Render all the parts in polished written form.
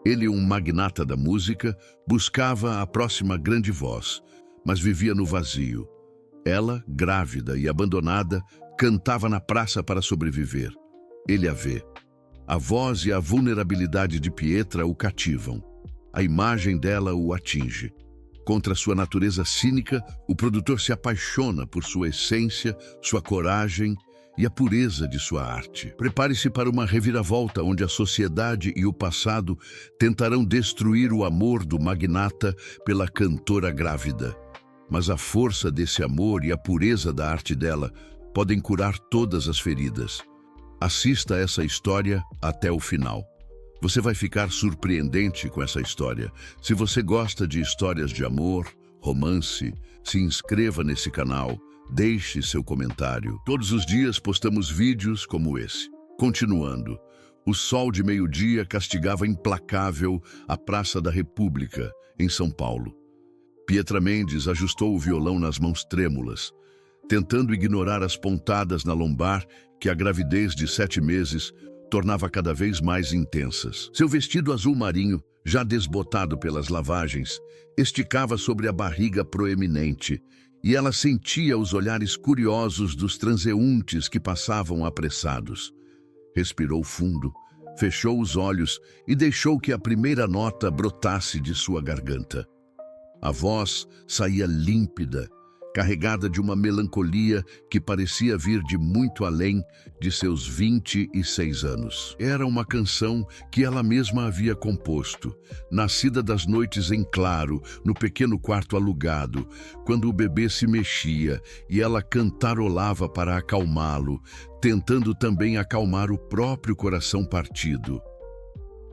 Ele, um magnata da música, buscava a próxima grande voz, mas vivia no vazio. Ela, grávida e abandonada, cantava na praça para sobreviver. Ele a vê. A voz e a vulnerabilidade de Pietra o cativam. A imagem dela o atinge. Contra sua natureza cínica, o produtor se apaixona por sua essência, sua coragem e a pureza de sua arte. Prepare-se para uma reviravolta onde a sociedade e o passado tentarão destruir o amor do magnata pela cantora grávida. Mas a força desse amor e a pureza da arte dela podem curar todas as feridas. Assista a essa história até o final. Você vai ficar surpreendente com essa história. Se você gosta de histórias de amor, romance, se inscreva nesse canal, deixe seu comentário. Todos os dias postamos vídeos como esse. Continuando, o sol de meio-dia castigava implacável a Praça da República, em São Paulo. Pietra Mendes ajustou o violão nas mãos trêmulas, tentando ignorar as pontadas na lombar que a gravidez de 7 meses tornava cada vez mais intensas. Seu vestido azul marinho, já desbotado pelas lavagens, esticava sobre a barriga proeminente, e ela sentia os olhares curiosos dos transeuntes que passavam apressados. Respirou fundo, fechou os olhos e deixou que a primeira nota brotasse de sua garganta. A voz saía límpida, carregada de uma melancolia que parecia vir de muito além de seus 26 anos. Era uma canção que ela mesma havia composto, nascida das noites em claro, no pequeno quarto alugado, quando o bebê se mexia e ela cantarolava para acalmá-lo, tentando também acalmar o próprio coração partido.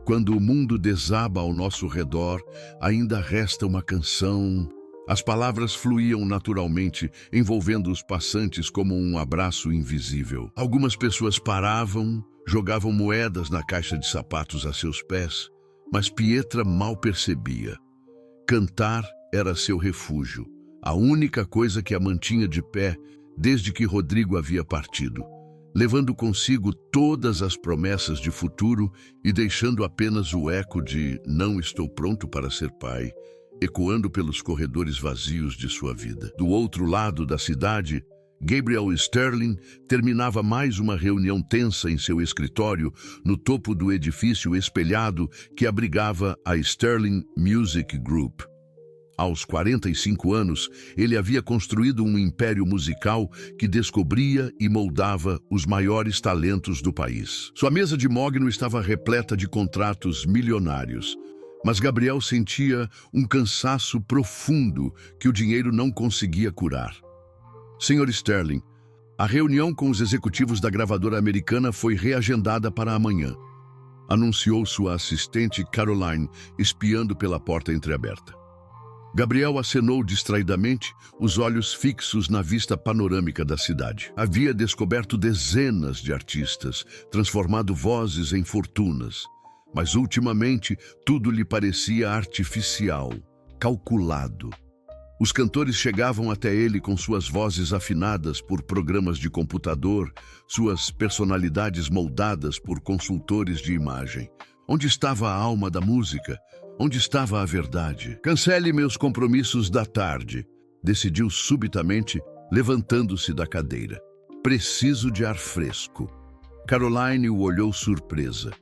Quando o mundo desaba ao nosso redor, ainda resta uma canção. As palavras fluíam naturalmente, envolvendo os passantes como um abraço invisível. Algumas pessoas paravam, jogavam moedas na caixa de sapatos a seus pés, mas Pietra mal percebia. Cantar era seu refúgio, a única coisa que a mantinha de pé desde que Rodrigo havia partido, levando consigo todas as promessas de futuro e deixando apenas o eco de "não estou pronto para ser pai", ecoando pelos corredores vazios de sua vida. Do outro lado da cidade, Gabriel Sterling terminava mais uma reunião tensa em seu escritório, no topo do edifício espelhado que abrigava a Sterling Music Group. Aos 45 anos, ele havia construído um império musical que descobria e moldava os maiores talentos do país. Sua mesa de mogno estava repleta de contratos milionários, mas Gabriel sentia um cansaço profundo que o dinheiro não conseguia curar. Sr. Sterling, a reunião com os executivos da gravadora americana foi reagendada para amanhã, anunciou sua assistente Caroline, espiando pela porta entreaberta. Gabriel acenou distraidamente, os olhos fixos na vista panorâmica da cidade. Havia descoberto dezenas de artistas, transformado vozes em fortunas. Mas ultimamente tudo lhe parecia artificial, calculado. Os cantores chegavam até ele com suas vozes afinadas por programas de computador, suas personalidades moldadas por consultores de imagem. Onde estava a alma da música? Onde estava a verdade? "Cancele meus compromissos da tarde", decidiu subitamente, levantando-se da cadeira. "Preciso de ar fresco." Caroline o olhou surpresa.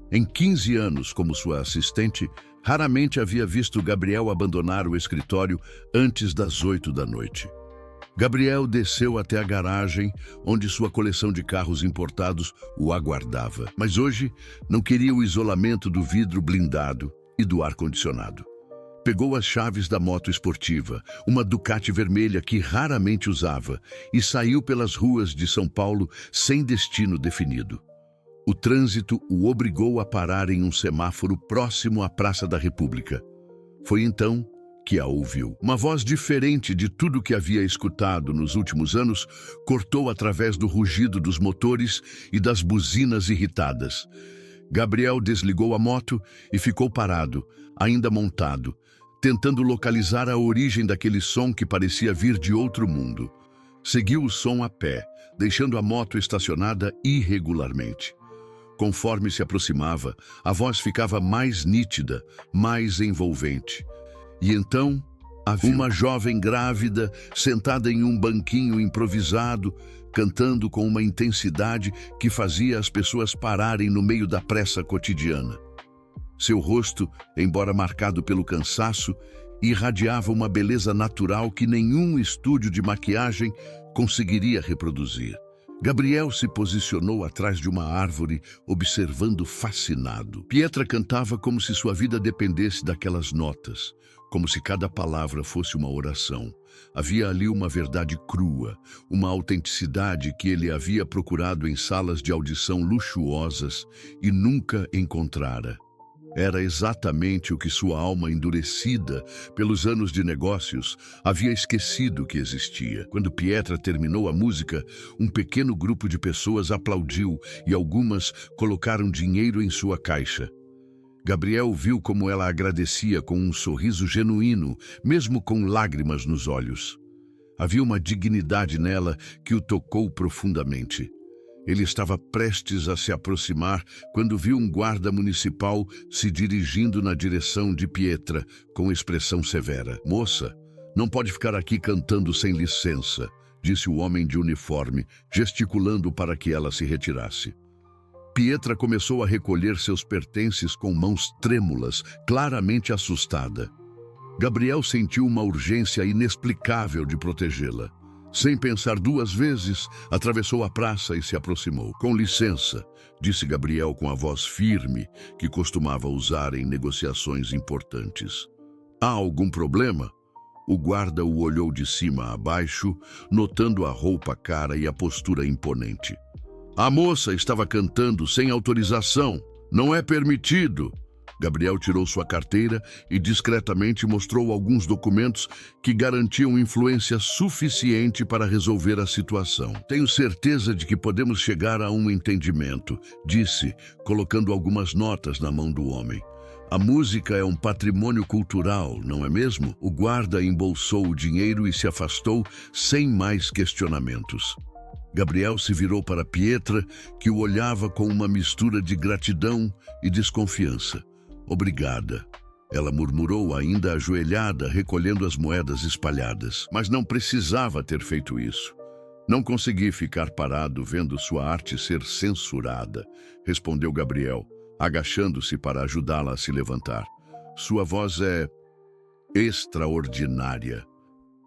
Em 15 anos como sua assistente, raramente havia visto Gabriel abandonar o escritório antes das 8 da noite. Gabriel desceu até a garagem, onde sua coleção de carros importados o aguardava. Mas hoje não queria o isolamento do vidro blindado e do ar-condicionado. Pegou as chaves da moto esportiva, uma Ducati vermelha que raramente usava, e saiu pelas ruas de São Paulo sem destino definido. O trânsito o obrigou a parar em um semáforo próximo à Praça da República. Foi então que a ouviu. Uma voz diferente de tudo que havia escutado nos últimos anos cortou através do rugido dos motores e das buzinas irritadas. Gabriel desligou a moto e ficou parado, ainda montado, tentando localizar a origem daquele som que parecia vir de outro mundo. Seguiu o som a pé, deixando a moto estacionada irregularmente. Conforme se aproximava, a voz ficava mais nítida, mais envolvente. E então, havia uma jovem grávida sentada em um banquinho improvisado, cantando com uma intensidade que fazia as pessoas pararem no meio da pressa cotidiana. Seu rosto, embora marcado pelo cansaço, irradiava uma beleza natural que nenhum estúdio de maquiagem conseguiria reproduzir. Gabriel se posicionou atrás de uma árvore, observando fascinado. Pietra cantava como se sua vida dependesse daquelas notas, como se cada palavra fosse uma oração. Havia ali uma verdade crua, uma autenticidade que ele havia procurado em salas de audição luxuosas e nunca encontrara. Era exatamente o que sua alma endurecida pelos anos de negócios havia esquecido que existia. Quando Pietra terminou a música, um pequeno grupo de pessoas aplaudiu e algumas colocaram dinheiro em sua caixa. Gabriel viu como ela agradecia com um sorriso genuíno, mesmo com lágrimas nos olhos. Havia uma dignidade nela que o tocou profundamente. Ele estava prestes a se aproximar quando viu um guarda municipal se dirigindo na direção de Pietra, com expressão severa. "Moça, não pode ficar aqui cantando sem licença", disse o homem de uniforme, gesticulando para que ela se retirasse. Pietra começou a recolher seus pertences com mãos trêmulas, claramente assustada. Gabriel sentiu uma urgência inexplicável de protegê-la. Sem pensar duas vezes, atravessou a praça e se aproximou. "Com licença", disse Gabriel com a voz firme que costumava usar em negociações importantes. "Há algum problema?" O guarda o olhou de cima a baixo, notando a roupa cara e a postura imponente. "A moça estava cantando sem autorização. Não é permitido." Gabriel tirou sua carteira e discretamente mostrou alguns documentos que garantiam influência suficiente para resolver a situação. "Tenho certeza de que podemos chegar a um entendimento", disse, colocando algumas notas na mão do homem. "A música é um patrimônio cultural, não é mesmo?" O guarda embolsou o dinheiro e se afastou sem mais questionamentos. Gabriel se virou para Pietra, que o olhava com uma mistura de gratidão e desconfiança. "Obrigada", ela murmurou, ainda ajoelhada, recolhendo as moedas espalhadas. "Mas não precisava ter feito isso. Não consegui ficar parado vendo sua arte ser censurada", respondeu Gabriel, agachando-se para ajudá-la a se levantar. "Sua voz é extraordinária."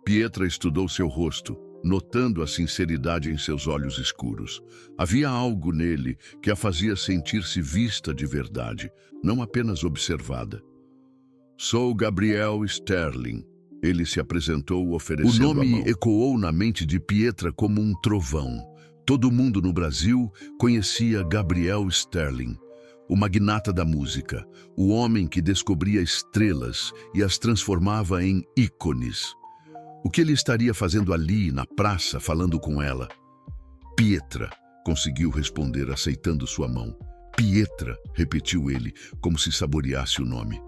Pietra estudou seu rosto, notando a sinceridade em seus olhos escuros. Havia algo nele que a fazia sentir-se vista de verdade, não apenas observada. "Sou Gabriel Sterling", ele se apresentou, oferecendo a mão. O nome ecoou na mente de Pietra como um trovão. Todo mundo no Brasil conhecia Gabriel Sterling, o magnata da música, o homem que descobria estrelas e as transformava em ícones. O que ele estaria fazendo ali, na praça, falando com ela? "Pietra", conseguiu responder, aceitando sua mão. "Pietra", repetiu ele, como se saboreasse o nome.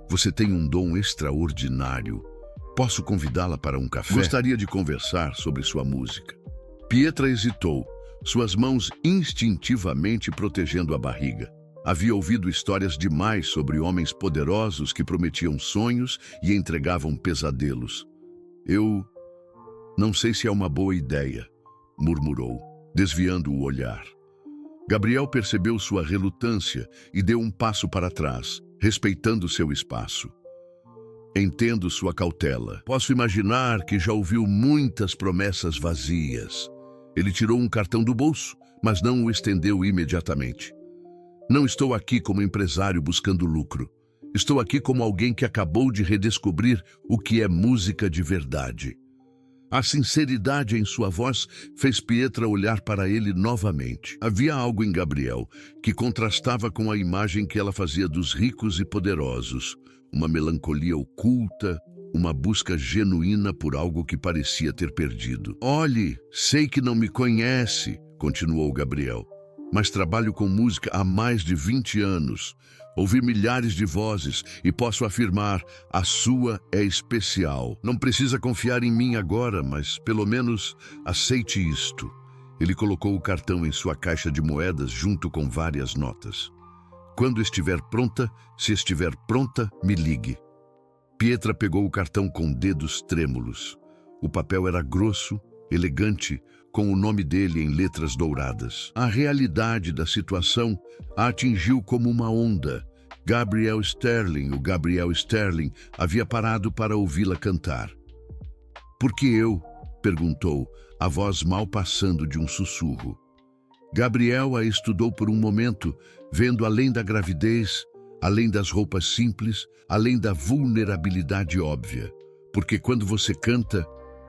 "Você tem um dom extraordinário. Posso convidá-la para um café? Gostaria de conversar sobre sua música." Pietra hesitou, suas mãos instintivamente protegendo a barriga. Havia ouvido histórias demais sobre homens poderosos que prometiam sonhos e entregavam pesadelos. "Eu não sei se é uma boa ideia", murmurou, desviando o olhar. Gabriel percebeu sua relutância e deu um passo para trás, respeitando seu espaço. "Entendo sua cautela. Posso imaginar que já ouviu muitas promessas vazias." Ele tirou um cartão do bolso, mas não o estendeu imediatamente. "Não estou aqui como empresário buscando lucro. Estou aqui como alguém que acabou de redescobrir o que é música de verdade." A sinceridade em sua voz fez Pietra olhar para ele novamente. Havia algo em Gabriel que contrastava com a imagem que ela fazia dos ricos e poderosos. Uma melancolia oculta, uma busca genuína por algo que parecia ter perdido. "Olhe, sei que não me conhece", continuou Gabriel, "mas trabalho com música há mais de 20 anos. Ouvi milhares de vozes e posso afirmar, a sua é especial. Não precisa confiar em mim agora, mas pelo menos aceite isto. Ele colocou o cartão em sua caixa de moedas junto com várias notas. Quando estiver pronta, se estiver pronta, me ligue. Pietra pegou o cartão com dedos trêmulos. O papel era grosso, elegante, com o nome dele em letras douradas. A realidade da situação a atingiu como uma onda. Gabrielle Sterling, o Gabrielle Sterling, havia parado para ouvi-la cantar. "Por que eu?", perguntou, a voz mal passando de um sussurro. Gabrielle a estudou por um momento, vendo além da gravidez, além das roupas simples, além da vulnerabilidade óbvia. Porque quando você canta,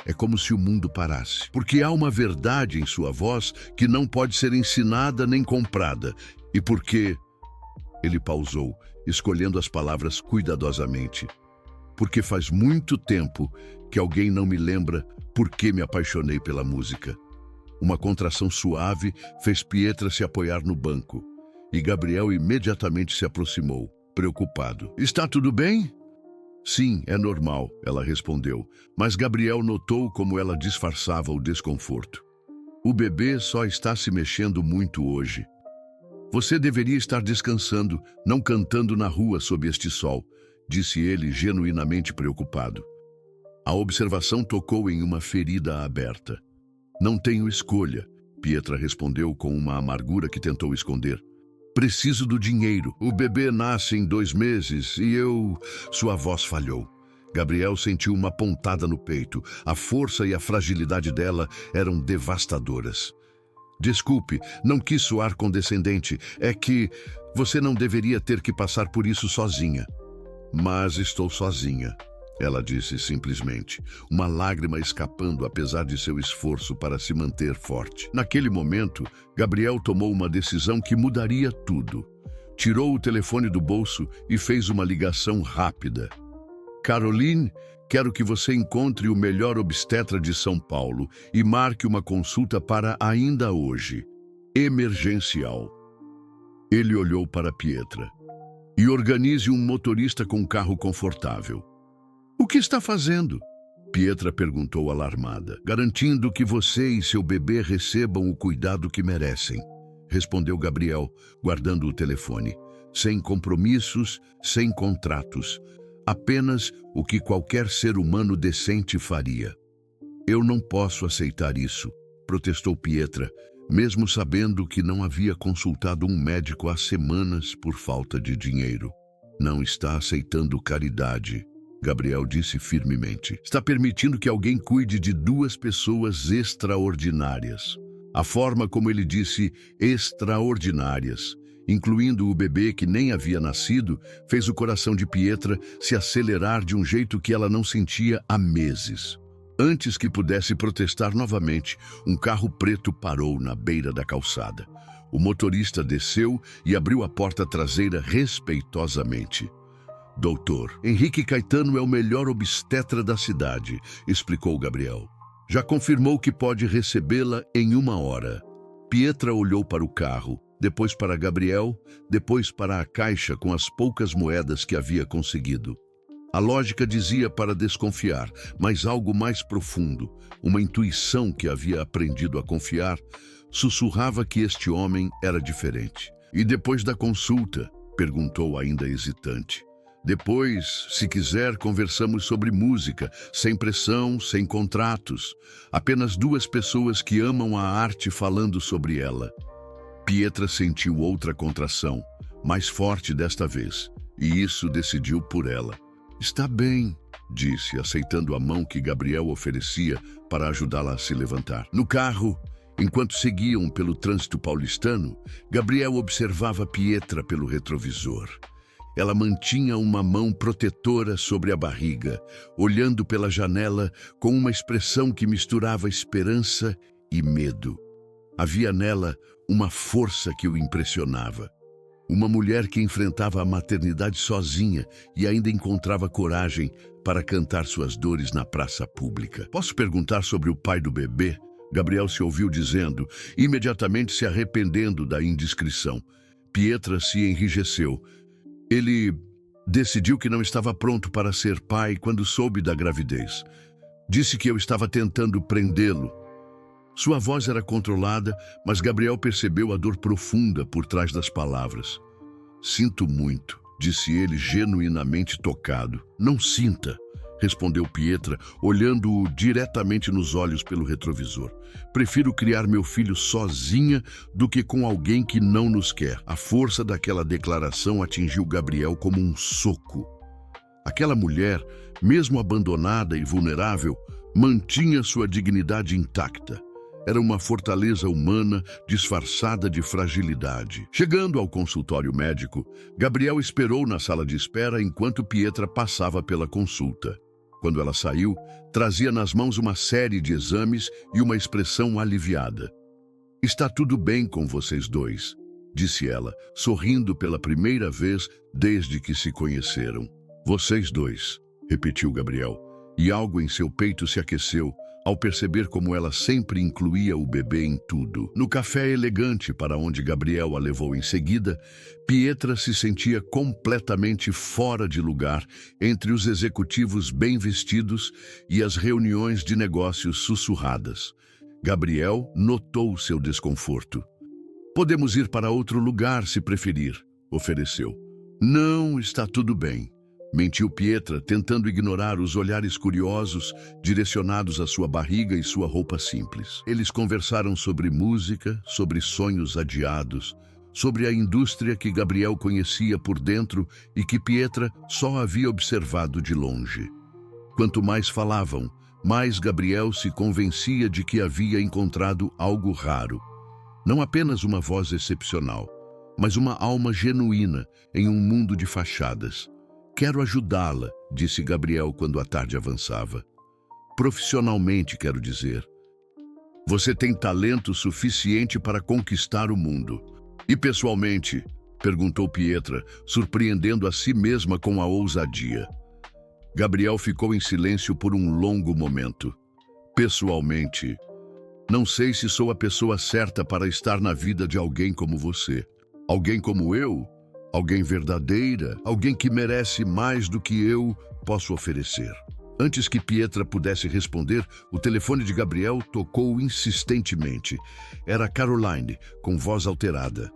é como se o mundo parasse. Porque há uma verdade em sua voz que não pode ser ensinada nem comprada. E porque... Ele pausou, escolhendo as palavras cuidadosamente. Porque faz muito tempo que alguém não me lembra por que me apaixonei pela música. Uma contração suave fez Pietra se apoiar no banco. E Gabriel imediatamente se aproximou, preocupado. "Está tudo bem?" "Sim, é normal", ela respondeu, mas Gabriel notou como ela disfarçava o desconforto. "O bebê só está se mexendo muito hoje. Você deveria estar descansando, não cantando na rua sob este sol", disse ele, genuinamente preocupado. A observação tocou em uma ferida aberta. "Não tenho escolha", Pietra respondeu com uma amargura que tentou esconder. "Preciso do dinheiro. O bebê nasce em 2 meses e eu..." Sua voz falhou. Gabriel sentiu uma pontada no peito. A força e a fragilidade dela eram devastadoras. "Desculpe, não quis soar condescendente. É que você não deveria ter que passar por isso sozinha." "Mas estou sozinha", ela disse simplesmente, uma lágrima escapando apesar de seu esforço para se manter forte. Naquele momento, Gabriel tomou uma decisão que mudaria tudo. Tirou o telefone do bolso e fez uma ligação rápida. "Caroline, quero que você encontre o melhor obstetra de São Paulo e marque uma consulta para ainda hoje. Emergencial." Ele olhou para Pietra. "E organize um motorista com carro confortável." "O que está fazendo?" Pietra perguntou alarmada. "Garantindo que você e seu bebê recebam o cuidado que merecem", respondeu Gabriel, guardando o telefone. "Sem compromissos, sem contratos. Apenas o que qualquer ser humano decente faria." "Eu não posso aceitar isso", protestou Pietra, mesmo sabendo que não havia consultado um médico há semanas por falta de dinheiro. "Não está aceitando caridade", Gabriel disse firmemente. "Está permitindo que alguém cuide de 2 pessoas extraordinárias. A forma como ele disse extraordinárias, incluindo o bebê que nem havia nascido, fez o coração de Pietra se acelerar de um jeito que ela não sentia há meses. Antes que pudesse protestar novamente, um carro preto parou na beira da calçada. O motorista desceu e abriu a porta traseira respeitosamente. "Doutor, Henrique Caetano é o melhor obstetra da cidade", explicou Gabriel. "Já confirmou que pode recebê-la em 1 hora." Pietra olhou para o carro, depois para Gabriel, depois para a caixa com as poucas moedas que havia conseguido. A lógica dizia para desconfiar, mas algo mais profundo, uma intuição que havia aprendido a confiar, sussurrava que este homem era diferente. "E depois da consulta?", perguntou ainda hesitante. "Depois, se quiser, conversamos sobre música, sem pressão, sem contratos. Apenas 2 pessoas que amam a arte falando sobre ela." Pietra sentiu outra contração, mais forte desta vez, e isso decidiu por ela. "Está bem", disse, aceitando a mão que Gabriel oferecia para ajudá-la a se levantar. No carro, enquanto seguiam pelo trânsito paulistano, Gabriel observava Pietra pelo retrovisor. Ela mantinha uma mão protetora sobre a barriga, olhando pela janela com uma expressão que misturava esperança e medo. Havia nela uma força que o impressionava. Uma mulher que enfrentava a maternidade sozinha e ainda encontrava coragem para cantar suas dores na praça pública. "Posso perguntar sobre o pai do bebê?", Gabriel se ouviu dizendo, imediatamente se arrependendo da indiscrição. Pietra se enrijeceu. "Ele decidiu que não estava pronto para ser pai quando soube da gravidez. Disse que eu estava tentando prendê-lo." Sua voz era controlada, mas Gabriel percebeu a dor profunda por trás das palavras. Sinto muito, disse ele, genuinamente tocado. Não sinta, respondeu Pietra, olhando-o diretamente nos olhos pelo retrovisor. Prefiro criar meu filho sozinha do que com alguém que não nos quer. A força daquela declaração atingiu Gabriel como um soco. Aquela mulher, mesmo abandonada e vulnerável, mantinha sua dignidade intacta. Era uma fortaleza humana disfarçada de fragilidade. Chegando ao consultório médico, Gabriel esperou na sala de espera enquanto Pietra passava pela consulta. Quando ela saiu, trazia nas mãos uma série de exames e uma expressão aliviada. Está tudo bem com vocês dois, disse ela, sorrindo pela primeira vez desde que se conheceram. Vocês dois, repetiu Gabriel, e algo em seu peito se aqueceu ao perceber como ela sempre incluía o bebê em tudo. No café elegante para onde Gabriel a levou em seguida, Pietra se sentia completamente fora de lugar entre os executivos bem vestidos e as reuniões de negócios sussurradas. Gabriel notou seu desconforto. Podemos ir para outro lugar se preferir, ofereceu. Não, está tudo bem. Mentiu Pietra, tentando ignorar os olhares curiosos direcionados à sua barriga e sua roupa simples. Eles conversaram sobre música, sobre sonhos adiados, sobre a indústria que Gabriel conhecia por dentro e que Pietra só havia observado de longe. Quanto mais falavam, mais Gabriel se convencia de que havia encontrado algo raro. Não apenas uma voz excepcional, mas uma alma genuína em um mundo de fachadas. Quero ajudá-la, disse Gabriel quando a tarde avançava. Profissionalmente, quero dizer. Você tem talento suficiente para conquistar o mundo. E pessoalmente? Perguntou Pietra, surpreendendo a si mesma com a ousadia. Gabriel ficou em silêncio por um longo momento. Pessoalmente, não sei se sou a pessoa certa para estar na vida de alguém como você. Alguém como eu? Alguém verdadeira, alguém que merece mais do que eu posso oferecer. Antes que Pietra pudesse responder, o telefone de Gabriel tocou insistentemente. Era Caroline, com voz alterada.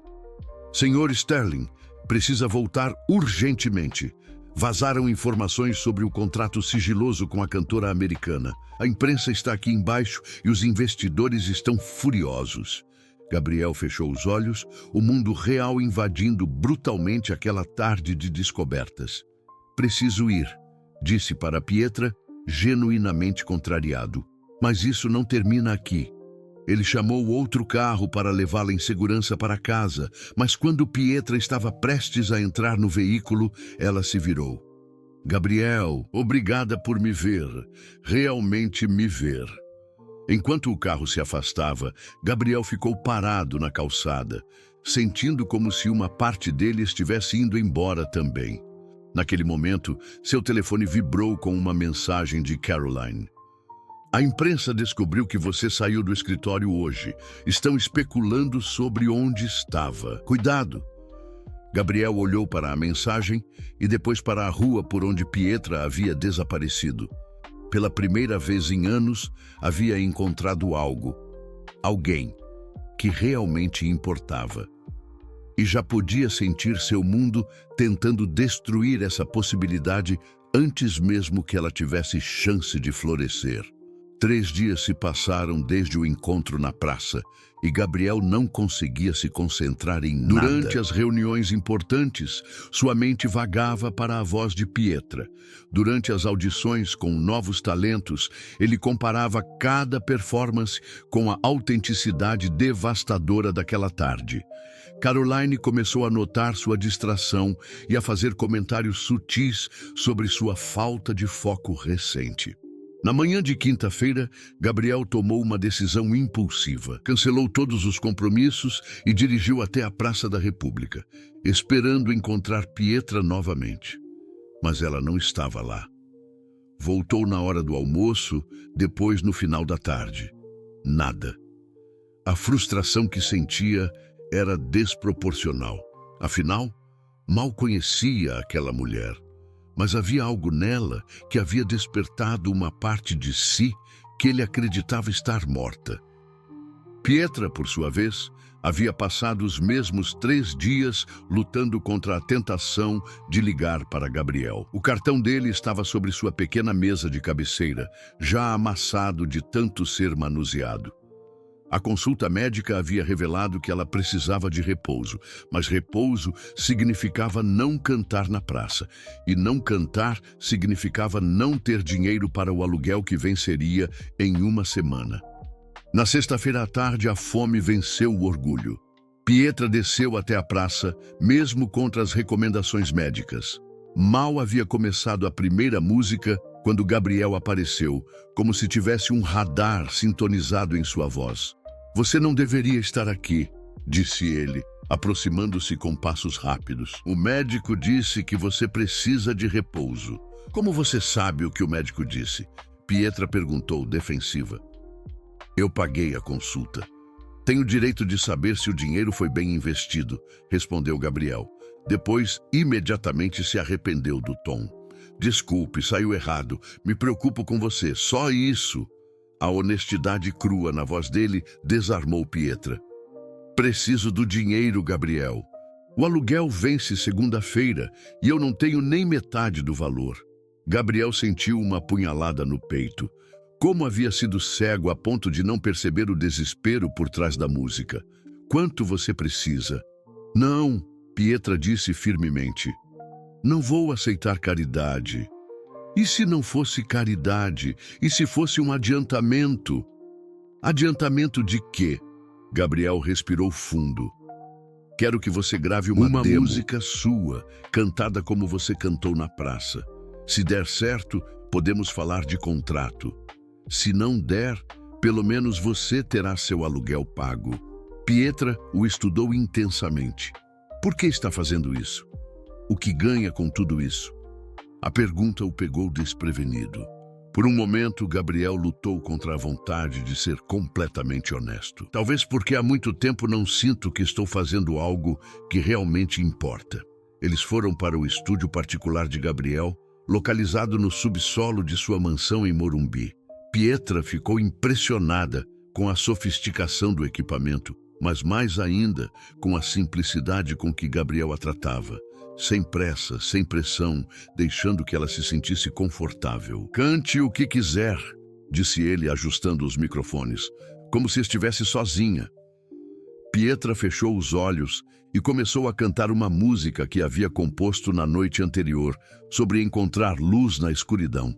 Senhor Sterling, precisa voltar urgentemente. Vazaram informações sobre o contrato sigiloso com a cantora americana. A imprensa está aqui embaixo e os investidores estão furiosos. Gabriel fechou os olhos, o mundo real invadindo brutalmente aquela tarde de descobertas. Preciso ir, disse para Pietra, genuinamente contrariado. Mas isso não termina aqui. Ele chamou outro carro para levá-la em segurança para casa, mas quando Pietra estava prestes a entrar no veículo, ela se virou. Gabriel, obrigada por me ver, realmente me ver. Enquanto o carro se afastava, Gabriel ficou parado na calçada, sentindo como se uma parte dele estivesse indo embora também. Naquele momento, seu telefone vibrou com uma mensagem de Caroline. A imprensa descobriu que você saiu do escritório hoje. Estão especulando sobre onde estava. Cuidado! Gabriel olhou para a mensagem e depois para a rua por onde Pietra havia desaparecido. Pela primeira vez em anos, havia encontrado algo, alguém, que realmente importava. E já podia sentir seu mundo tentando destruir essa possibilidade antes mesmo que ela tivesse chance de florescer. 3 dias se passaram desde o encontro na praça e Gabriel não conseguia se concentrar em nada. Durante as reuniões importantes, sua mente vagava para a voz de Pietra. Durante as audições com novos talentos, ele comparava cada performance com a autenticidade devastadora daquela tarde. Caroline começou a notar sua distração e a fazer comentários sutis sobre sua falta de foco recente. Na manhã de quinta-feira, Gabriel tomou uma decisão impulsiva. Cancelou todos os compromissos e dirigiu até a Praça da República, esperando encontrar Pietra novamente. Mas ela não estava lá. Voltou na hora do almoço, depois no final da tarde. Nada. A frustração que sentia era desproporcional. Afinal, mal conhecia aquela mulher. Mas havia algo nela que havia despertado uma parte de si que ele acreditava estar morta. Pietra, por sua vez, havia passado os mesmos 3 dias lutando contra a tentação de ligar para Gabriel. O cartão dele estava sobre sua pequena mesa de cabeceira, já amassado de tanto ser manuseado. A consulta médica havia revelado que ela precisava de repouso, mas repouso significava não cantar na praça, e não cantar significava não ter dinheiro para o aluguel que venceria em uma semana. Na sexta-feira à tarde, a fome venceu o orgulho. Pietra desceu até a praça, mesmo contra as recomendações médicas. Mal havia começado a primeira música quando Gabriel apareceu, como se tivesse um radar sintonizado em sua voz. "Você não deveria estar aqui", disse ele, aproximando-se com passos rápidos. "O médico disse que você precisa de repouso." "Como você sabe o que o médico disse?" Pietra perguntou, defensiva. "Eu paguei a consulta. Tenho direito de saber se o dinheiro foi bem investido", respondeu Gabriel. Depois, imediatamente se arrependeu do tom. "Desculpe, saiu errado. Me preocupo com você. Só isso." A honestidade crua na voz dele desarmou Pietra. "Preciso do dinheiro, Gabriel. O aluguel vence segunda-feira e eu não tenho nem metade do valor." Gabriel sentiu uma punhalada no peito. Como havia sido cego a ponto de não perceber o desespero por trás da música. "Quanto você precisa?" "Não", Pietra disse firmemente. "Não vou aceitar caridade." "E se não fosse caridade? E se fosse um adiantamento?" "Adiantamento de quê?" Gabriel respirou fundo. "Quero que você grave uma música sua, cantada como você cantou na praça. Se der certo, podemos falar de contrato. Se não der, pelo menos você terá seu aluguel pago." Pietra o estudou intensamente. "Por que está fazendo isso? O que ganha com tudo isso?" A pergunta o pegou desprevenido. Por um momento, Gabriel lutou contra a vontade de ser completamente honesto. "Talvez porque há muito tempo não sinto que estou fazendo algo que realmente importa." Eles foram para o estúdio particular de Gabriel, localizado no subsolo de sua mansão em Morumbi. Pietra ficou impressionada com a sofisticação do equipamento, mas mais ainda com a simplicidade com que Gabriel a tratava. Sem pressa, sem pressão, deixando que ela se sentisse confortável. "Cante o que quiser", disse ele, ajustando os microfones, como se estivesse sozinha. Pietra fechou os olhos e começou a cantar uma música que havia composto na noite anterior, sobre encontrar luz na escuridão.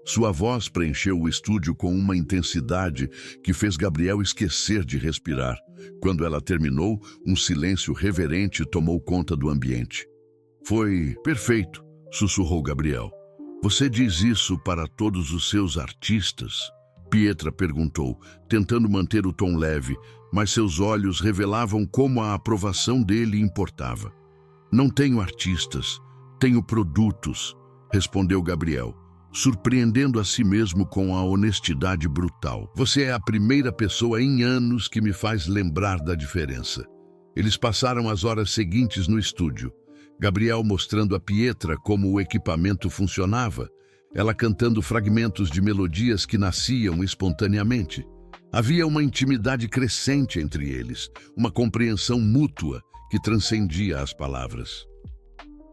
Sua voz preencheu o estúdio com uma intensidade que fez Gabriel esquecer de respirar. Quando ela terminou, um silêncio reverente tomou conta do ambiente. "Foi perfeito", sussurrou Gabriel. "Você diz isso para todos os seus artistas?" Pietra perguntou, tentando manter o tom leve, mas seus olhos revelavam como a aprovação dele importava. "Não tenho artistas, tenho produtos", respondeu Gabriel, surpreendendo a si mesmo com a honestidade brutal. "Você é a primeira pessoa em anos que me faz lembrar da diferença." Eles passaram as horas seguintes no estúdio. Gabriel mostrando a Pietra como o equipamento funcionava, ela cantando fragmentos de melodias que nasciam espontaneamente. Havia uma intimidade crescente entre eles, uma compreensão mútua que transcendia as palavras.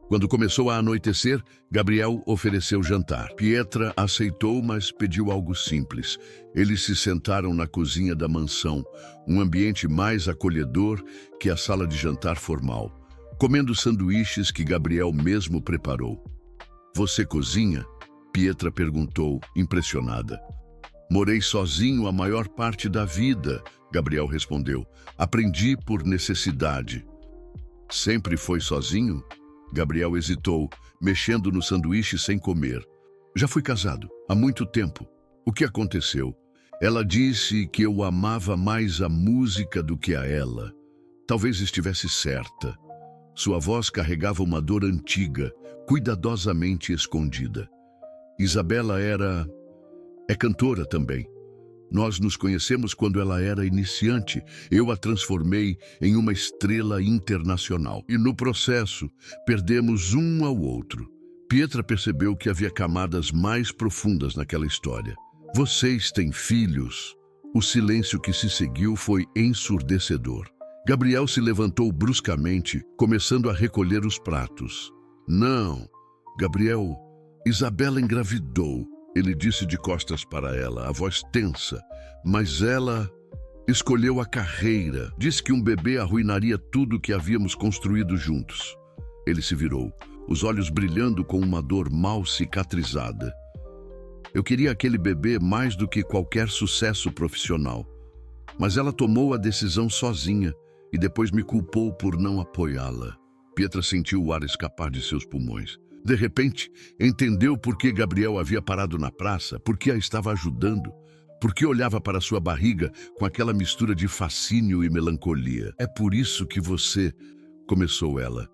Quando começou a anoitecer, Gabriel ofereceu jantar. Pietra aceitou, mas pediu algo simples. Eles se sentaram na cozinha da mansão, um ambiente mais acolhedor que a sala de jantar formal, comendo sanduíches que Gabriel mesmo preparou. "Você cozinha?" Pietra perguntou, impressionada. "Morei sozinho a maior parte da vida", Gabriel respondeu. "Aprendi por necessidade." "Sempre foi sozinho?" Gabriel hesitou, mexendo no sanduíche sem comer. "Já fui casado, há muito tempo." "O que aconteceu?" "Ela disse que eu amava mais a música do que a ela." Talvez estivesse certa. Sua voz carregava uma dor antiga, cuidadosamente escondida. Isabela é cantora também. Nós nos conhecemos quando ela era iniciante. Eu a transformei em uma estrela internacional. E no processo, perdemos um ao outro. Pietra percebeu que havia camadas mais profundas naquela história. "Vocês têm filhos?" O silêncio que se seguiu foi ensurdecedor. Gabriel se levantou bruscamente, começando a recolher os pratos. Não, Gabriel, Isabela engravidou, ele disse de costas para ela, a voz tensa. Mas ela escolheu a carreira. Disse que um bebê arruinaria tudo que havíamos construído juntos. Ele se virou, os olhos brilhando com uma dor mal cicatrizada. Eu queria aquele bebê mais do que qualquer sucesso profissional. Mas ela tomou a decisão sozinha e depois me culpou por não apoiá-la. Pietra sentiu o ar escapar de seus pulmões. De repente, entendeu por que Gabriel havia parado na praça, por que a estava ajudando, por que olhava para sua barriga com aquela mistura de fascínio e melancolia. É por isso que você... começou ela.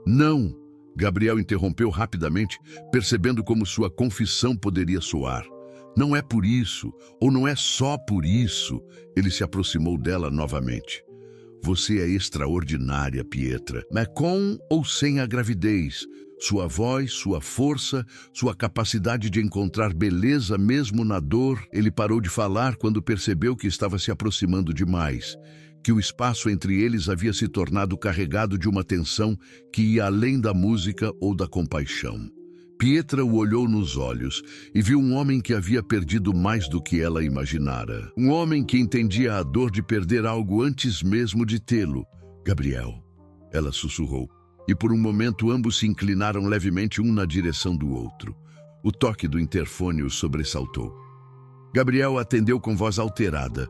Não! Gabriel interrompeu rapidamente, percebendo como sua confissão poderia soar. Não é por isso, ou não é só por isso. Ele se aproximou dela novamente. Você é extraordinária, Pietra, mas com ou sem a gravidez. Sua voz, sua força, sua capacidade de encontrar beleza mesmo na dor. Ele parou de falar quando percebeu que estava se aproximando demais, que o espaço entre eles havia se tornado carregado de uma tensão que ia além da música ou da compaixão. Pietra o olhou nos olhos e viu um homem que havia perdido mais do que ela imaginara. Um homem que entendia a dor de perder algo antes mesmo de tê-lo. Gabriel, ela sussurrou, e por um momento ambos se inclinaram levemente um na direção do outro. O toque do interfone o sobressaltou. Gabriel atendeu com voz alterada.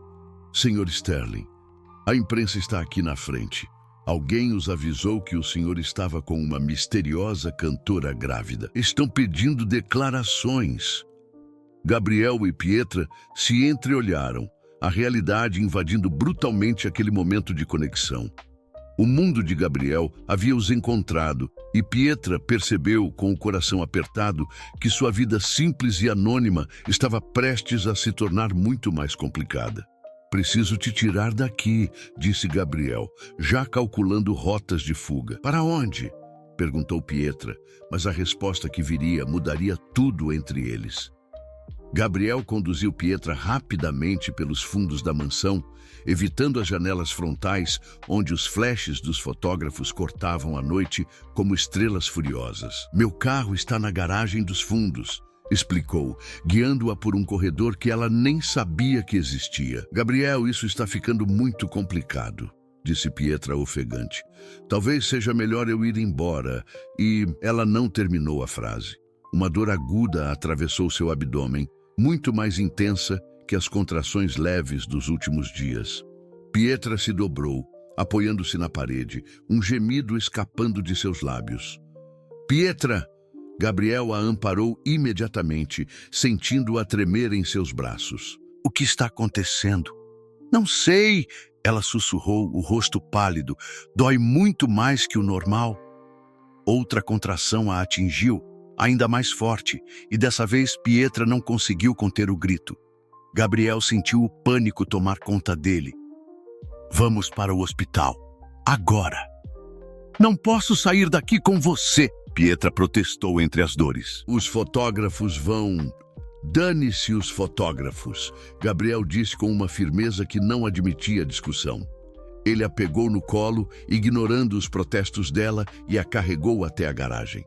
Senhor Sterling, a imprensa está aqui na frente. Alguém os avisou que o senhor estava com uma misteriosa cantora grávida. Estão pedindo declarações. Gabriel e Pietra se entreolharam, a realidade invadindo brutalmente aquele momento de conexão. O mundo de Gabriel havia os encontrado e Pietra percebeu, com o coração apertado, que sua vida simples e anônima estava prestes a se tornar muito mais complicada. Preciso te tirar daqui, disse Gabriel, já calculando rotas de fuga. Para onde? Perguntou Pietra, mas a resposta que viria mudaria tudo entre eles. Gabriel conduziu Pietra rapidamente pelos fundos da mansão, evitando as janelas frontais, onde os flashes dos fotógrafos cortavam a noite como estrelas furiosas. Meu carro está na garagem dos fundos, explicou, guiando-a por um corredor que ela nem sabia que existia. Gabriel, isso está ficando muito complicado, disse Pietra ofegante. Talvez seja melhor eu ir embora. E ela não terminou a frase. Uma dor aguda atravessou seu abdômen, muito mais intensa que as contrações leves dos últimos dias. Pietra se dobrou, apoiando-se na parede, um gemido escapando de seus lábios. Pietra! Gabriel a amparou imediatamente, sentindo-a tremer em seus braços. O que está acontecendo? Não sei, ela sussurrou, o rosto pálido. Dói muito mais que o normal. Outra contração a atingiu, ainda mais forte, e dessa vez Pietra não conseguiu conter o grito. Gabriel sentiu o pânico tomar conta dele. Vamos para o hospital. Agora. Não posso sair daqui com você, Pietra protestou entre as dores. Os fotógrafos vão... Dane-se os fotógrafos, Gabriel disse com uma firmeza que não admitia discussão. Ele a pegou no colo, ignorando os protestos dela, e a carregou até a garagem.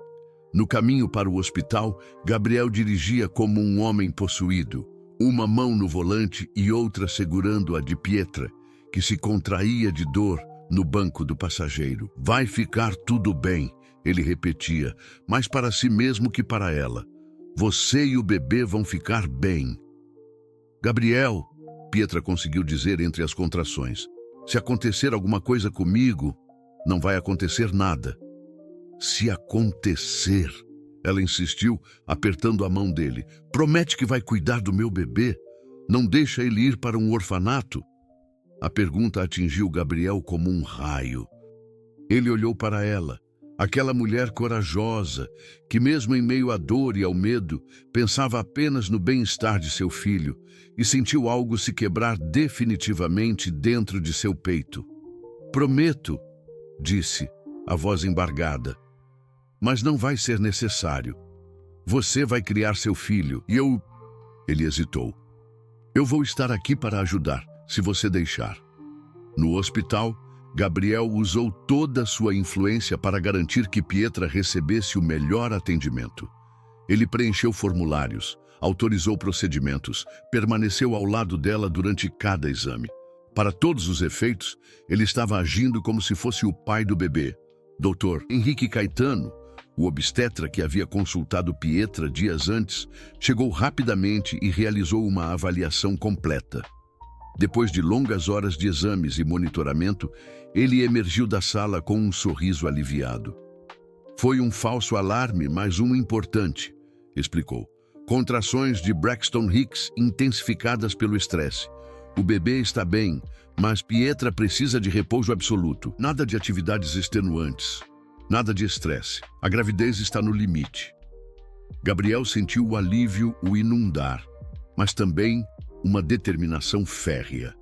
No caminho para o hospital, Gabriel dirigia como um homem possuído, uma mão no volante e outra segurando a de Pietra, que se contraía de dor no banco do passageiro. Vai ficar tudo bem, ele repetia, mais para si mesmo que para ela. Você e o bebê vão ficar bem. Gabriel, Pietra conseguiu dizer entre as contrações, se acontecer alguma coisa comigo, não vai acontecer nada. Se acontecer, ela insistiu, apertando a mão dele. Promete que vai cuidar do meu bebê? Não deixa ele ir para um orfanato? A pergunta atingiu Gabriel como um raio. Ele olhou para ela, aquela mulher corajosa, que mesmo em meio à dor e ao medo, pensava apenas no bem-estar de seu filho, e sentiu algo se quebrar definitivamente dentro de seu peito. Prometo, disse, a voz embargada. Mas não vai ser necessário. Você vai criar seu filho e eu... Ele hesitou. Eu vou estar aqui para ajudar, se você deixar. No hospital, Gabriel usou toda a sua influência para garantir que Pietra recebesse o melhor atendimento. Ele preencheu formulários, autorizou procedimentos, permaneceu ao lado dela durante cada exame. Para todos os efeitos, ele estava agindo como se fosse o pai do bebê. Dr. Henrique Caetano, o obstetra que havia consultado Pietra dias antes, chegou rapidamente e realizou uma avaliação completa. Depois de longas horas de exames e monitoramento, ele emergiu da sala com um sorriso aliviado. Foi um falso alarme, mas um importante, explicou. Contrações de Braxton Hicks intensificadas pelo estresse. O bebê está bem, mas Pietra precisa de repouso absoluto. Nada de atividades extenuantes. Nada de estresse. A gravidez está no limite. Gabriel sentiu o alívio o inundar, mas também uma determinação férrea.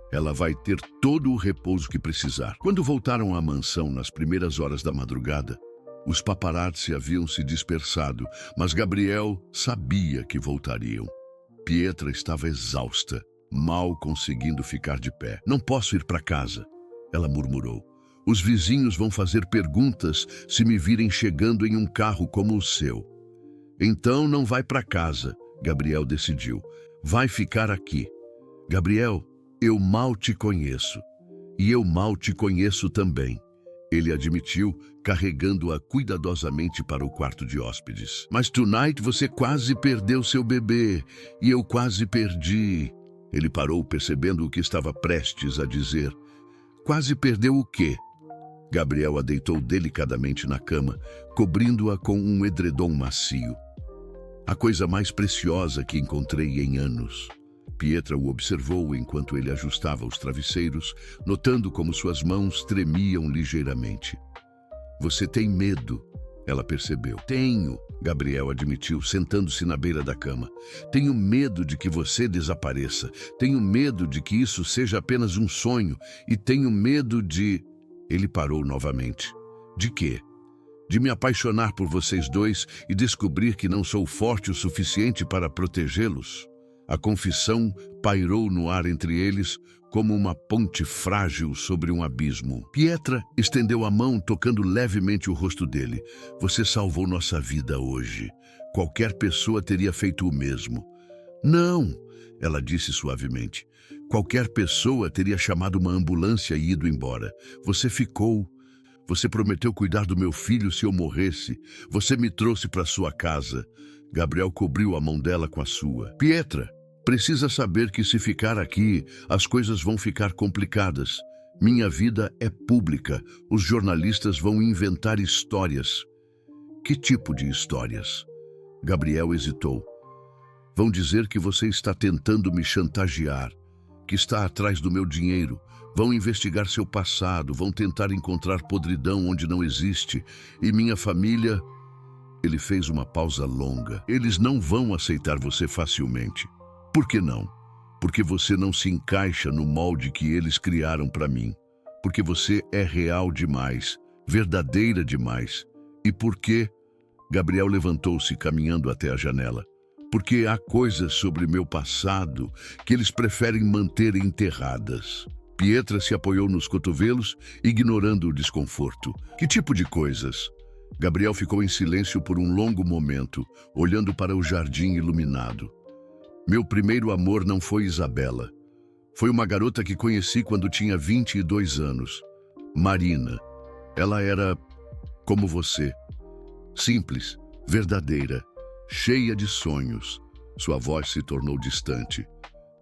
Ela vai ter todo o repouso que precisar. Quando voltaram à mansão nas primeiras horas da madrugada, os paparazzi haviam se dispersado, mas Gabriel sabia que voltariam. Pietra estava exausta, mal conseguindo ficar de pé. Não posso ir para casa, ela murmurou. Os vizinhos vão fazer perguntas se me virem chegando em um carro como o seu. Então não vai para casa, Gabriel decidiu. Vai ficar aqui. Gabriel, eu mal te conheço. E eu mal te conheço também, ele admitiu, carregando-a cuidadosamente para o quarto de hóspedes. Mas tonight você quase perdeu seu bebê, e eu quase perdi. Ele parou, percebendo o que estava prestes a dizer. Quase perdeu o quê? Gabriel a deitou delicadamente na cama, cobrindo-a com um edredom macio. A coisa mais preciosa que encontrei em anos. Pietra o observou enquanto ele ajustava os travesseiros, notando como suas mãos tremiam ligeiramente. Você tem medo, ela percebeu. Tenho, Gabriel admitiu, sentando-se na beira da cama. Tenho medo de que você desapareça. Tenho medo de que isso seja apenas um sonho. E tenho medo de... Ele parou novamente. De quê? De me apaixonar por vocês dois e descobrir que não sou forte o suficiente para protegê-los. A confissão pairou no ar entre eles como uma ponte frágil sobre um abismo. Pietra estendeu a mão, tocando levemente o rosto dele. Você salvou nossa vida hoje. Qualquer pessoa teria feito o mesmo. Não, ela disse suavemente. Qualquer pessoa teria chamado uma ambulância e ido embora. Você ficou. Você prometeu cuidar do meu filho se eu morresse. Você me trouxe para sua casa. Gabriel cobriu a mão dela com a sua. Pietra, precisa saber que se ficar aqui, as coisas vão ficar complicadas. Minha vida é pública. Os jornalistas vão inventar histórias. Que tipo de histórias? Gabriel hesitou. Vão dizer que você está tentando me chantagear, que está atrás do meu dinheiro. Vão investigar seu passado, vão tentar encontrar podridão onde não existe. E minha família... Ele fez uma pausa longa. Eles não vão aceitar você facilmente. Por que não? Porque você não se encaixa no molde que eles criaram para mim. Porque você é real demais, verdadeira demais. E por quê? Gabriel levantou-se, caminhando até a janela. Porque há coisas sobre meu passado que eles preferem manter enterradas. Pietra se apoiou nos cotovelos, ignorando o desconforto. Que tipo de coisas? Gabriel ficou em silêncio por um longo momento, olhando para o jardim iluminado. Meu primeiro amor não foi Isabela. Foi uma garota que conheci quando tinha 22 anos. Marina. Ela era como você. Simples, verdadeira, cheia de sonhos. Sua voz se tornou distante.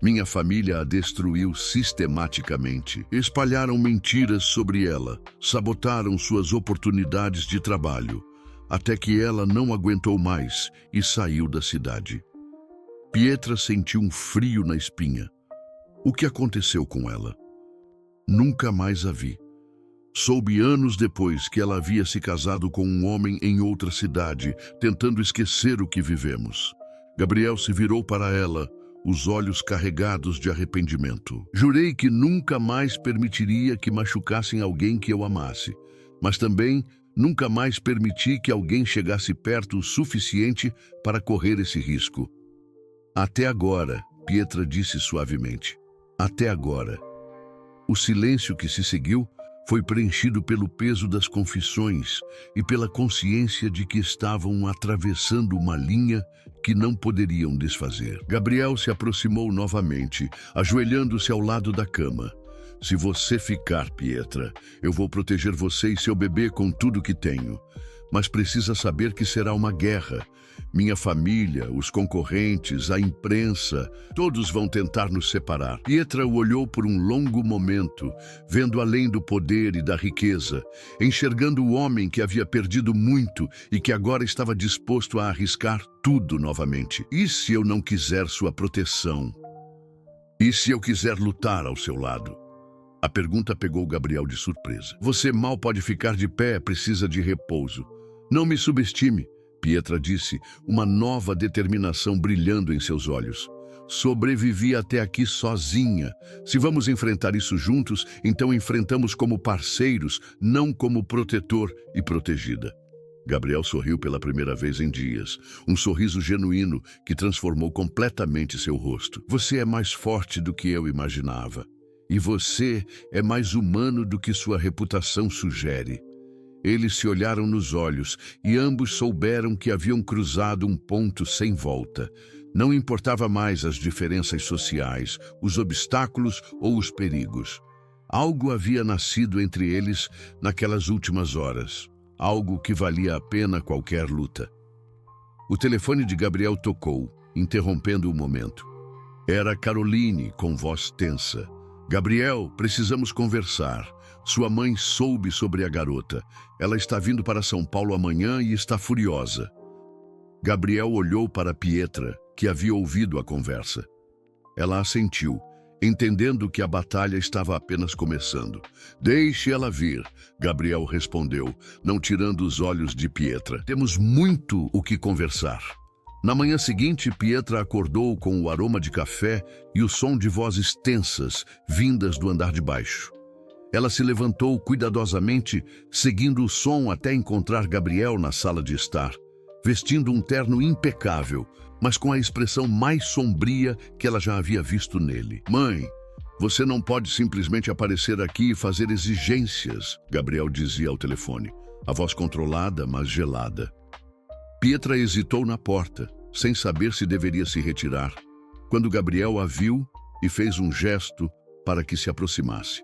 Minha família a destruiu sistematicamente. Espalharam mentiras sobre ela, sabotaram suas oportunidades de trabalho, até que ela não aguentou mais e saiu da cidade. Pietra sentiu um frio na espinha. O que aconteceu com ela? Nunca mais a vi. Soube anos depois que ela havia se casado com um homem em outra cidade, tentando esquecer o que vivemos. Gabriel se virou para ela, os olhos carregados de arrependimento. Jurei que nunca mais permitiria que machucassem alguém que eu amasse, mas também nunca mais permiti que alguém chegasse perto o suficiente para correr esse risco. Até agora, Pietra disse suavemente. Até agora. O silêncio que se seguiu foi preenchido pelo peso das confissões e pela consciência de que estavam atravessando uma linha que não poderiam desfazer. Gabriel se aproximou novamente, ajoelhando-se ao lado da cama. Se você ficar, Pietra, eu vou proteger você e seu bebê com tudo que tenho. Mas precisa saber que será uma guerra. Minha família, os concorrentes, a imprensa, todos vão tentar nos separar. Pietra o olhou por um longo momento, vendo além do poder e da riqueza, enxergando o homem que havia perdido muito e que agora estava disposto a arriscar tudo novamente. E se eu não quiser sua proteção? E se eu quiser lutar ao seu lado? A pergunta pegou Gabriel de surpresa. Você mal pode ficar de pé, precisa de repouso. Não me subestime, Pietra disse, uma nova determinação brilhando em seus olhos. Sobrevivi até aqui sozinha. Se vamos enfrentar isso juntos, então enfrentamos como parceiros, não como protetor e protegida. Gabriel sorriu pela primeira vez em dias, um sorriso genuíno que transformou completamente seu rosto. Você é mais forte do que eu imaginava. E você é mais humano do que sua reputação sugere. Eles se olharam nos olhos e ambos souberam que haviam cruzado um ponto sem volta. Não importava mais as diferenças sociais, os obstáculos ou os perigos. Algo havia nascido entre eles naquelas últimas horas. Algo que valia a pena qualquer luta. O telefone de Gabriel tocou, interrompendo o momento. Era Caroline, com voz tensa. Gabriel, precisamos conversar. Sua mãe soube sobre a garota. Ela está vindo para São Paulo amanhã e está furiosa. Gabriel olhou para Pietra, que havia ouvido a conversa. Ela assentiu, entendendo que a batalha estava apenas começando. Deixe ela vir, Gabriel respondeu, não tirando os olhos de Pietra. Temos muito o que conversar. Na manhã seguinte, Pietra acordou com o aroma de café e o som de vozes tensas vindas do andar de baixo. Ela se levantou cuidadosamente, seguindo o som até encontrar Gabriel na sala de estar, vestindo um terno impecável, mas com a expressão mais sombria que ela já havia visto nele. Mãe, você não pode simplesmente aparecer aqui e fazer exigências, Gabriel dizia ao telefone, a voz controlada, mas gelada. Pietra hesitou na porta, sem saber se deveria se retirar, quando Gabriel a viu e fez um gesto para que se aproximasse.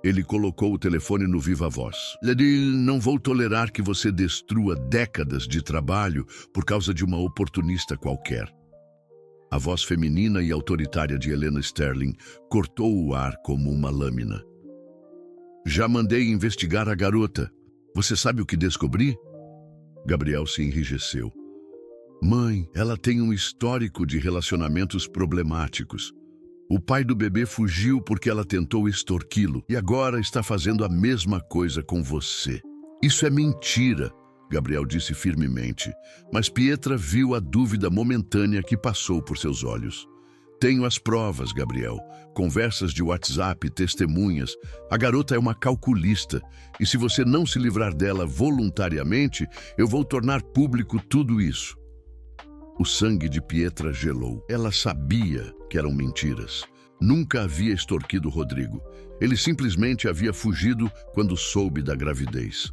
Ele colocou o telefone no viva-voz. Não vou tolerar que você destrua décadas de trabalho por causa de uma oportunista qualquer. A voz feminina e autoritária de Helena Sterling cortou o ar como uma lâmina. Já mandei investigar a garota. Você sabe o que descobri? Gabriel se enrijeceu. Mãe, ela tem um histórico de relacionamentos problemáticos. O pai do bebê fugiu porque ela tentou extorquí-lo e agora está fazendo a mesma coisa com você. Isso é mentira, Gabriel disse firmemente, mas Pietra viu a dúvida momentânea que passou por seus olhos. Tenho as provas, Gabriel. Conversas de WhatsApp, testemunhas. A garota é uma calculista e se você não se livrar dela voluntariamente, eu vou tornar público tudo isso. O sangue de Pietra gelou. Ela sabia que eram mentiras. Nunca havia extorquido Rodrigo. Ele simplesmente havia fugido quando soube da gravidez.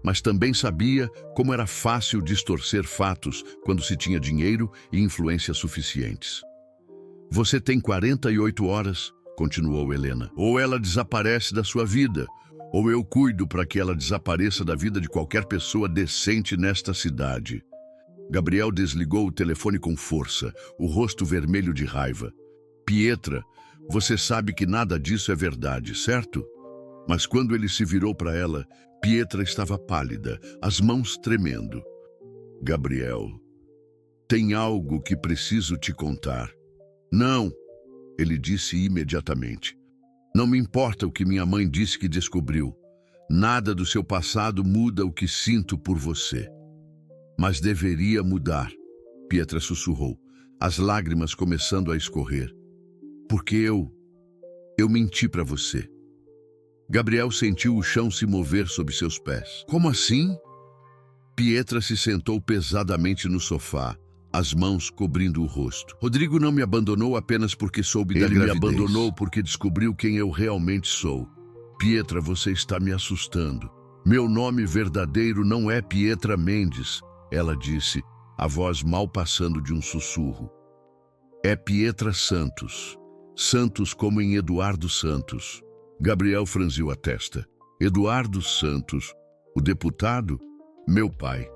Mas também sabia como era fácil distorcer fatos quando se tinha dinheiro e influência suficientes. Você tem 48 horas, continuou Helena. Ou ela desaparece da sua vida, ou eu cuido para que ela desapareça da vida de qualquer pessoa decente nesta cidade. Gabriel desligou o telefone com força, o rosto vermelho de raiva. Pietra, você sabe que nada disso é verdade, certo? Mas quando ele se virou para ela, Pietra estava pálida, as mãos tremendo. Gabriel, tem algo que preciso te contar. Não, ele disse imediatamente. Não me importa o que minha mãe disse que descobriu. Nada do seu passado muda o que sinto por você. Mas deveria mudar, Pietra sussurrou, as lágrimas começando a escorrer. Porque eu menti para você. Gabriel sentiu o chão se mover sob seus pés. Como assim? Pietra se sentou pesadamente no sofá, as mãos cobrindo o rosto. Rodrigo não me abandonou apenas porque soube da gravidez. Ele me abandonou porque descobriu quem eu realmente sou. Pietra, você está me assustando. Meu nome verdadeiro não é Pietra Mendes, ela disse, a voz mal passando de um sussurro. É Pietra Santos. Santos como em Eduardo Santos. Gabriel franziu a testa. Eduardo Santos, o deputado? Meu pai.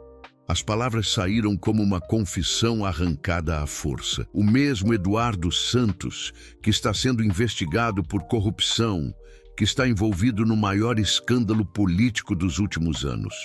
As palavras saíram como uma confissão arrancada à força. O mesmo Eduardo Santos, que está sendo investigado por corrupção, que está envolvido no maior escândalo político dos últimos anos.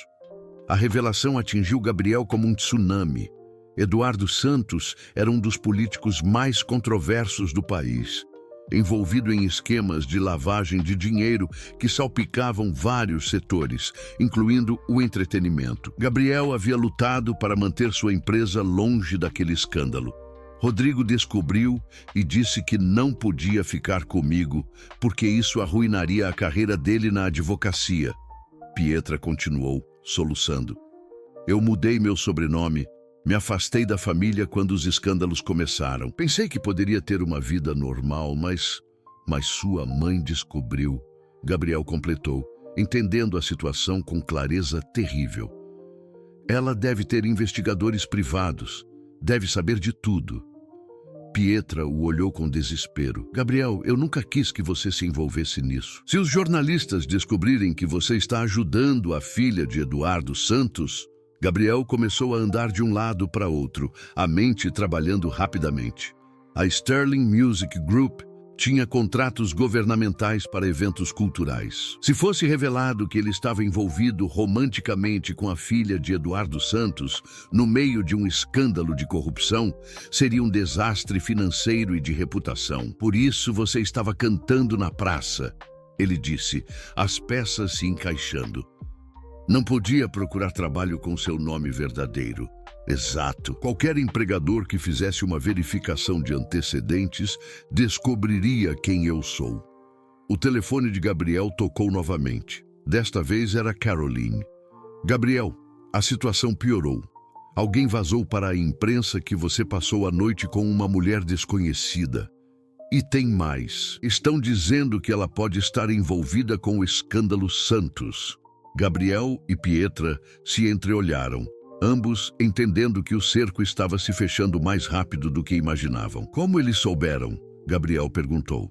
A revelação atingiu Gabriel como um tsunami. Eduardo Santos era um dos políticos mais controversos do país, envolvido em esquemas de lavagem de dinheiro que salpicavam vários setores, incluindo o entretenimento. Gabriel havia lutado para manter sua empresa longe daquele escândalo. Rodrigo descobriu e disse que não podia ficar comigo, porque isso arruinaria a carreira dele na advocacia. Pietra continuou, soluçando. Eu mudei meu sobrenome. Me afastei da família quando os escândalos começaram. Pensei que poderia ter uma vida normal, mas sua mãe descobriu. Gabriel completou, entendendo a situação com clareza terrível. Ela deve ter investigadores privados, deve saber de tudo. Pietra o olhou com desespero. Gabriel, eu nunca quis que você se envolvesse nisso. Se os jornalistas descobrirem que você está ajudando a filha de Eduardo Santos... Gabriel começou a andar de um lado para outro, a mente trabalhando rapidamente. A Sterling Music Group tinha contratos governamentais para eventos culturais. Se fosse revelado que ele estava envolvido romanticamente com a filha de Eduardo Santos, no meio de um escândalo de corrupção, seria um desastre financeiro e de reputação. Por isso você estava cantando na praça, ele disse, as peças se encaixando. Não podia procurar trabalho com seu nome verdadeiro. Exato. Qualquer empregador que fizesse uma verificação de antecedentes descobriria quem eu sou. O telefone de Gabriel tocou novamente. Desta vez era Caroline. Gabriel, a situação piorou. Alguém vazou para a imprensa que você passou a noite com uma mulher desconhecida. E tem mais. Estão dizendo que ela pode estar envolvida com o escândalo Santos. Gabriel e Pietra se entreolharam, ambos entendendo que o cerco estava se fechando mais rápido do que imaginavam. Como eles souberam? Gabriel perguntou.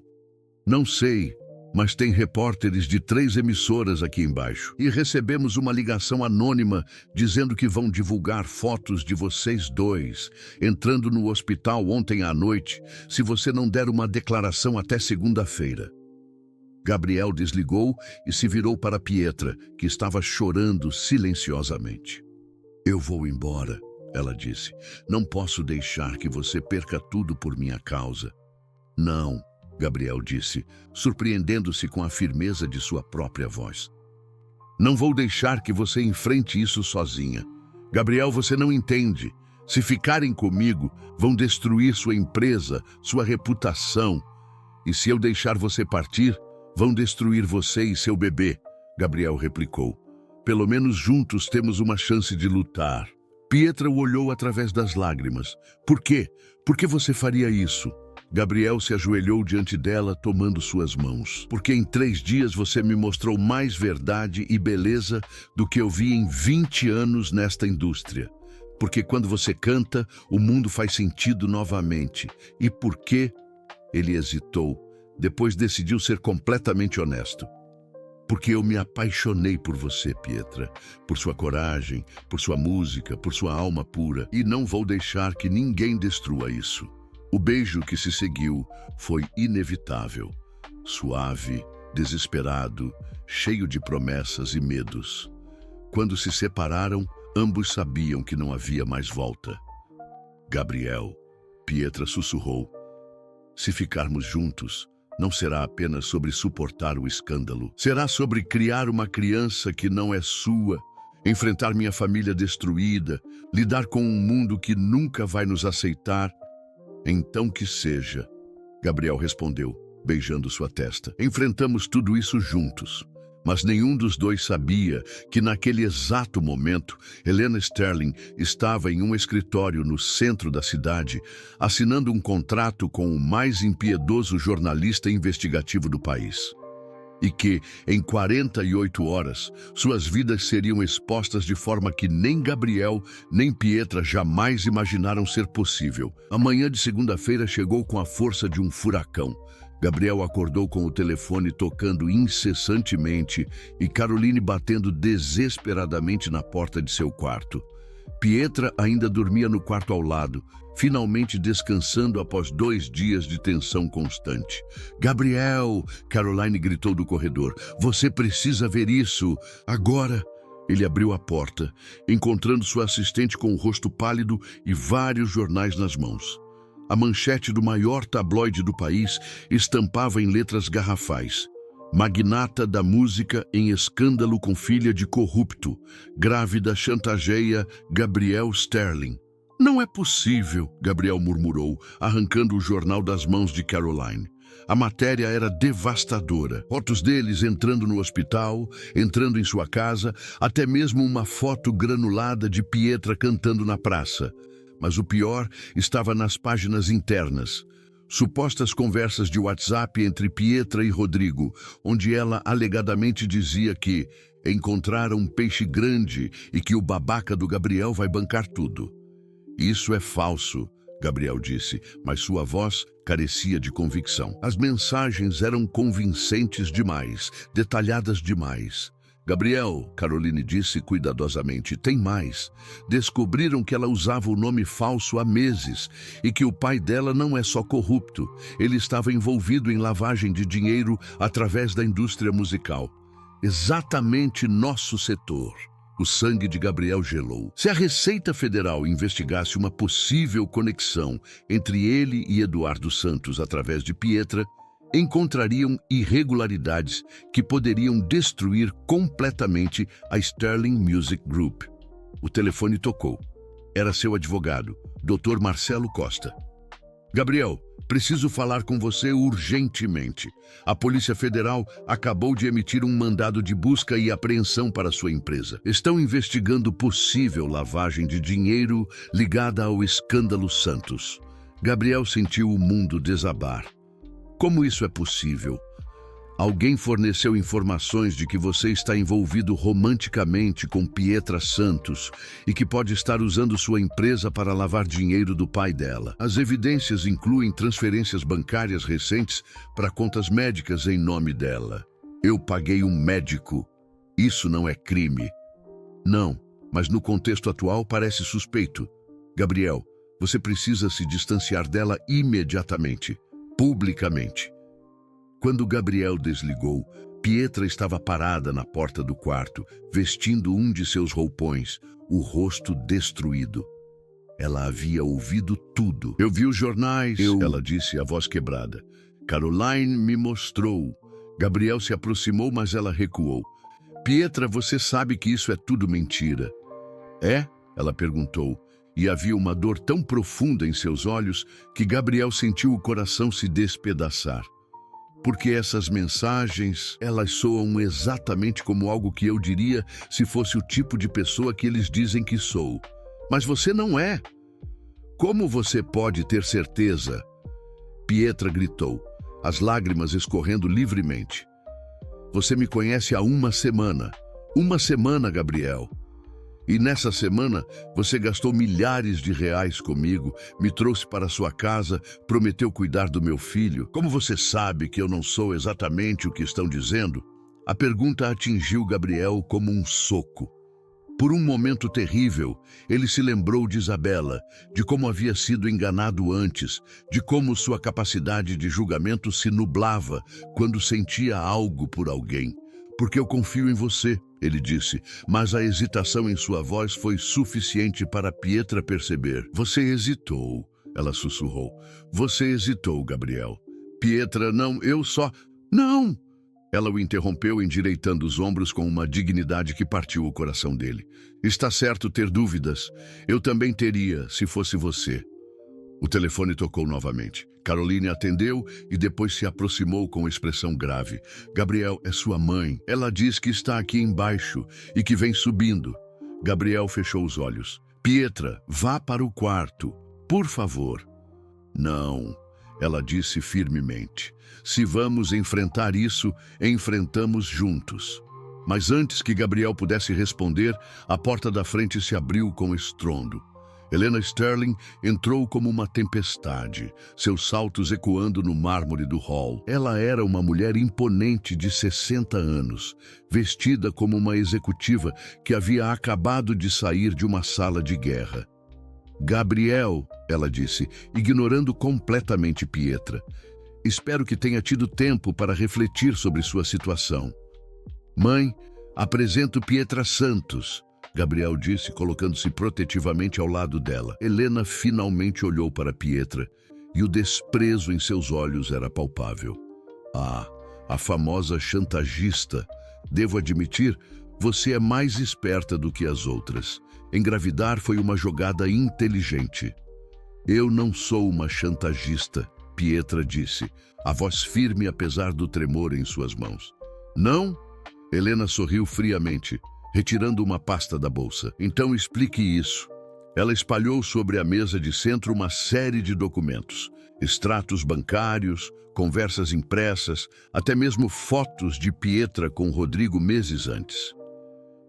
Não sei, mas tem repórteres de 3 emissoras aqui embaixo. E recebemos uma ligação anônima dizendo que vão divulgar fotos de vocês dois, entrando no hospital ontem à noite, se você não der uma declaração até segunda-feira. Gabriel desligou e se virou para Pietra, que estava chorando silenciosamente. Eu vou embora, ela disse. Não posso deixar que você perca tudo por minha causa. Não, Gabriel disse, surpreendendo-se com a firmeza de sua própria voz. Não vou deixar que você enfrente isso sozinha. Gabriel, você não entende. Se ficarem comigo, vão destruir sua empresa, sua reputação. E se eu deixar você partir, vão destruir você e seu bebê, Gabriel replicou. Pelo menos juntos temos uma chance de lutar. Pietra o olhou através das lágrimas. Por quê? Por que você faria isso? Gabriel se ajoelhou diante dela, tomando suas mãos. Porque em 3 dias você me mostrou mais verdade e beleza do que eu vi em 20 anos nesta indústria. Porque quando você canta, o mundo faz sentido novamente. E por quê? Ele hesitou. Depois decidiu ser completamente honesto. Porque eu me apaixonei por você, Pietra, por sua coragem, por sua música, por sua alma pura, e não vou deixar que ninguém destrua isso. O beijo que se seguiu foi inevitável, suave, desesperado, cheio de promessas e medos. Quando se separaram, ambos sabiam que não havia mais volta. Gabriel, Pietra sussurrou, se ficarmos juntos, não será apenas sobre suportar o escândalo. Será sobre criar uma criança que não é sua, enfrentar minha família destruída, lidar com um mundo que nunca vai nos aceitar. Então que seja, Gabriel respondeu, beijando sua testa. Enfrentamos tudo isso juntos. Mas nenhum dos dois sabia que naquele exato momento, Helena Sterling estava em um escritório no centro da cidade, assinando um contrato com o mais impiedoso jornalista investigativo do país. E que, em 48 horas, suas vidas seriam expostas de forma que nem Gabriel nem Pietra jamais imaginaram ser possível. A manhã de segunda-feira chegou com a força de um furacão. Gabriel acordou com o telefone tocando incessantemente e Caroline batendo desesperadamente na porta de seu quarto. Pietra ainda dormia no quarto ao lado, finalmente descansando após 2 dias de tensão constante. "Gabriel!" Caroline gritou do corredor. "Você precisa ver isso! Agora!" Ele abriu a porta, encontrando sua assistente com o rosto pálido e vários jornais nas mãos. A manchete do maior tabloide do país estampava em letras garrafais: "Magnata da música em escândalo com filha de corrupto. Grávida chantageia Gabriel Sterling." "Não é possível", Gabriel murmurou, arrancando o jornal das mãos de Caroline. A matéria era devastadora. Fotos deles entrando no hospital, entrando em sua casa, até mesmo uma foto granulada de Pietra cantando na praça. Mas o pior estava nas páginas internas. Supostas conversas de WhatsApp entre Pietra e Rodrigo, onde ela alegadamente dizia que encontraram um peixe grande e que o babaca do Gabriel vai bancar tudo. "Isso é falso", Gabriel disse, mas sua voz carecia de convicção. As mensagens eram convincentes demais, detalhadas demais. "Gabriel", Caroline disse cuidadosamente, "tem mais. Descobriram que ela usava o nome falso há meses e que o pai dela não é só corrupto. Ele estava envolvido em lavagem de dinheiro através da indústria musical. Exatamente nosso setor." O sangue de Gabriel gelou. Se a Receita Federal investigasse uma possível conexão entre ele e Eduardo Santos através de Pietra, encontrariam irregularidades que poderiam destruir completamente a Sterling Music Group. O telefone tocou. Era seu advogado, Dr. Marcelo Costa. "Gabriel, preciso falar com você urgentemente. A Polícia Federal acabou de emitir um mandado de busca e apreensão para sua empresa. Estão investigando possível lavagem de dinheiro ligada ao escândalo Santos." Gabriel sentiu o mundo desabar. "Como isso é possível? Alguém forneceu informações de que você está envolvido romanticamente com Pietra Santos e que pode estar usando sua empresa para lavar dinheiro do pai dela. As evidências incluem transferências bancárias recentes para contas médicas em nome dela. Eu paguei um médico. Isso não é crime." "Não, mas no contexto atual parece suspeito. Gabriel, você precisa se distanciar dela imediatamente, publicamente." Quando Gabriel desligou, Pietra estava parada na porta do quarto, vestindo um de seus roupões, o rosto destruído. Ela havia ouvido tudo. "Eu vi os jornais", ela disse, a voz quebrada. "Caroline me mostrou." Gabriel se aproximou, mas ela recuou. "Pietra, você sabe que isso é tudo mentira." "É?" ela perguntou, e havia uma dor tão profunda em seus olhos que Gabriel sentiu o coração se despedaçar. "Porque essas mensagens, elas soam exatamente como algo que eu diria se fosse o tipo de pessoa que eles dizem que sou. Mas você não é." "Como você pode ter certeza?" Pietra gritou, as lágrimas escorrendo livremente. "Você me conhece há uma semana. Uma semana, Gabriel. E nessa semana, você gastou milhares de reais comigo, me trouxe para sua casa, prometeu cuidar do meu filho. Como você sabe que eu não sou exatamente o que estão dizendo?" A pergunta atingiu Gabriel como um soco. Por um momento terrível, ele se lembrou de Isabela, de como havia sido enganado antes, de como sua capacidade de julgamento se nublava quando sentia algo por alguém. "Porque eu confio em você", ele disse, mas a hesitação em sua voz foi suficiente para Pietra perceber. "Você hesitou", ela sussurrou. "Você hesitou, Gabriel." "Pietra, não, eu só..." "Não!" Ela o interrompeu, endireitando os ombros com uma dignidade que partiu o coração dele. "Está certo ter dúvidas. Eu também teria, se fosse você." O telefone tocou novamente. Caroline atendeu e depois se aproximou com expressão grave. Gabriel, é sua mãe. Ela diz que está aqui embaixo e que vem subindo. Gabriel fechou os olhos. Pietra, vá para o quarto, por favor. Não, ela disse firmemente. Se vamos enfrentar isso, enfrentamos juntos. Mas antes que Gabriel pudesse responder, a porta da frente se abriu com estrondo. Helena Sterling entrou como uma tempestade, seus saltos ecoando no mármore do hall. Ela era uma mulher imponente de 60 anos, vestida como uma executiva que havia acabado de sair de uma sala de guerra. Gabriel, ela disse, ignorando completamente Pietra. Espero que tenha tido tempo para refletir sobre sua situação. Mãe, apresento Pietra Santos, Gabriel disse, colocando-se protetivamente ao lado dela. Helena finalmente olhou para Pietra e o desprezo em seus olhos era palpável. Ah, a famosa chantagista. Devo admitir, você é mais esperta do que as outras. Engravidar foi uma jogada inteligente. Eu não sou uma chantagista, Pietra disse, a voz firme apesar do tremor em suas mãos. Não? Helena sorriu friamente, retirando uma pasta da bolsa. Então explique isso. Ela espalhou sobre a mesa de centro uma série de documentos, extratos bancários, conversas impressas, até mesmo fotos de Pietra com Rodrigo meses antes.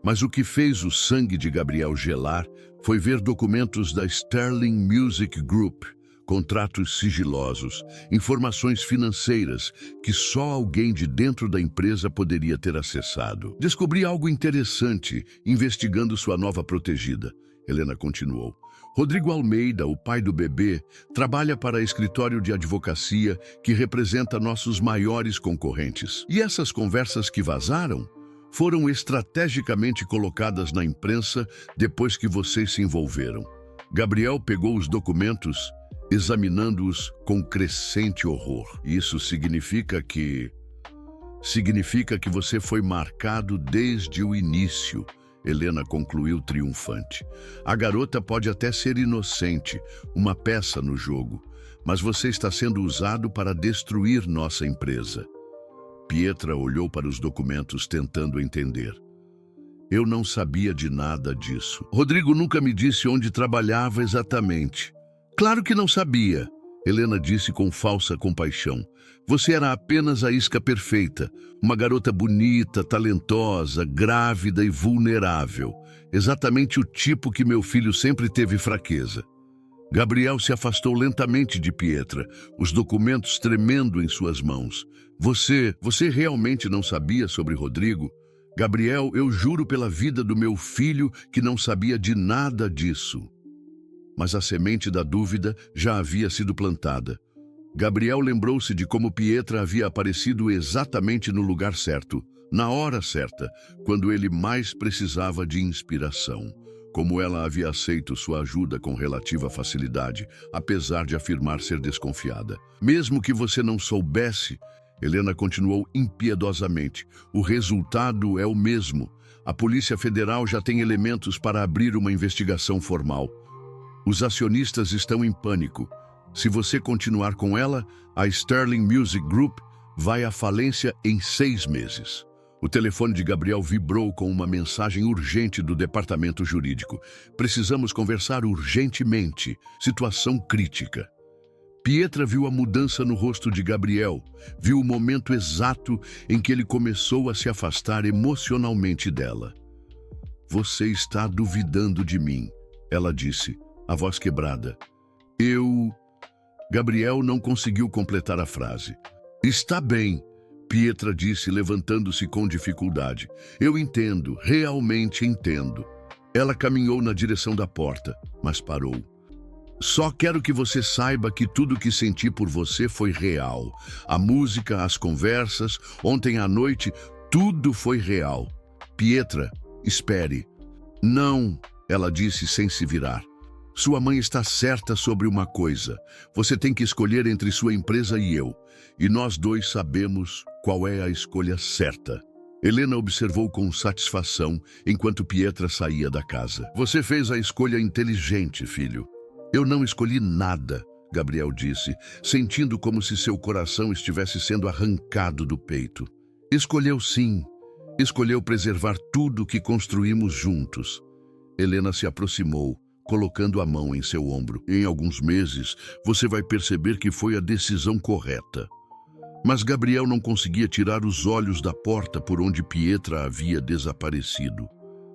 Mas o que fez o sangue de Gabriel gelar foi ver documentos da Sterling Music Group, contratos sigilosos, informações financeiras que só alguém de dentro da empresa poderia ter acessado. Descobri algo interessante investigando sua nova protegida. Helena continuou. Rodrigo Almeida, o pai do bebê, trabalha para escritório de advocacia que representa nossos maiores concorrentes. E essas conversas que vazaram foram estrategicamente colocadas na imprensa depois que vocês se envolveram. Gabriel pegou os documentos, examinando-os com crescente horror. Isso significa que você foi marcado desde o início, Helena concluiu triunfante. A garota pode até ser inocente, uma peça no jogo, mas você está sendo usado para destruir nossa empresa. Pietra olhou para os documentos tentando entender. Eu não sabia de nada disso. Rodrigo nunca me disse onde trabalhava exatamente. Claro que não sabia, Helena disse com falsa compaixão. Você era apenas a isca perfeita, uma garota bonita, talentosa, grávida e vulnerável. Exatamente o tipo que meu filho sempre teve fraqueza. Gabriel se afastou lentamente de Pietra, os documentos tremendo em suas mãos. Você realmente não sabia sobre Rodrigo? Gabriel, eu juro pela vida do meu filho que não sabia de nada disso. Mas a semente da dúvida já havia sido plantada. Gabriel lembrou-se de como Pietra havia aparecido exatamente no lugar certo, na hora certa, quando ele mais precisava de inspiração. Como ela havia aceito sua ajuda com relativa facilidade, apesar de afirmar ser desconfiada. Mesmo que você não soubesse, Helena continuou impiedosamente, o resultado é o mesmo. A Polícia Federal já tem elementos para abrir uma investigação formal. Os acionistas estão em pânico. Se você continuar com ela, a Sterling Music Group vai à falência em 6 meses. O telefone de Gabriel vibrou com uma mensagem urgente do departamento jurídico. Precisamos conversar urgentemente. Situação crítica. Pietra viu a mudança no rosto de Gabriel, viu o momento exato em que ele começou a se afastar emocionalmente dela. Você está duvidando de mim, ela disse, a voz quebrada. Gabriel não conseguiu completar a frase. Está bem, Pietra disse, levantando-se com dificuldade. Eu entendo, realmente entendo. Ela caminhou na direção da porta, mas parou. Só quero que você saiba que tudo que senti por você foi real. A música, as conversas, ontem à noite, tudo foi real. Pietra, espere. Não, ela disse sem se virar. Sua mãe está certa sobre uma coisa. Você tem que escolher entre sua empresa e eu. E nós dois sabemos qual é a escolha certa. Helena observou com satisfação enquanto Pietra saía da casa. Você fez a escolha inteligente, filho. Eu não escolhi nada, Gabriel disse, sentindo como se seu coração estivesse sendo arrancado do peito. Escolheu sim. Escolheu preservar tudo o que construímos juntos. Helena se aproximou, colocando a mão em seu ombro. Em alguns meses, você vai perceber que foi a decisão correta. Mas Gabriel não conseguia tirar os olhos da porta por onde Pietra havia desaparecido.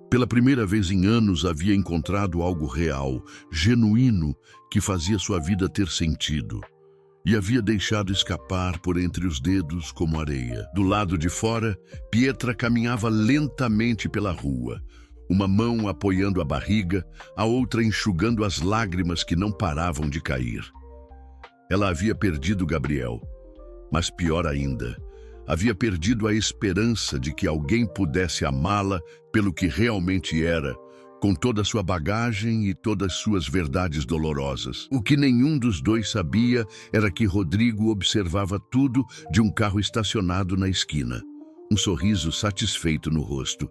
Pela primeira vez em anos havia encontrado algo real, genuíno, que fazia sua vida ter sentido. E havia deixado escapar por entre os dedos como areia. Do lado de fora, Pietra caminhava lentamente pela rua, uma mão apoiando a barriga, a outra enxugando as lágrimas que não paravam de cair. Ela havia perdido Gabriel, mas pior ainda, havia perdido a esperança de que alguém pudesse amá-la pelo que realmente era, com toda a sua bagagem e todas suas verdades dolorosas. O que nenhum dos dois sabia era que Rodrigo observava tudo de um carro estacionado na esquina, um sorriso satisfeito no rosto.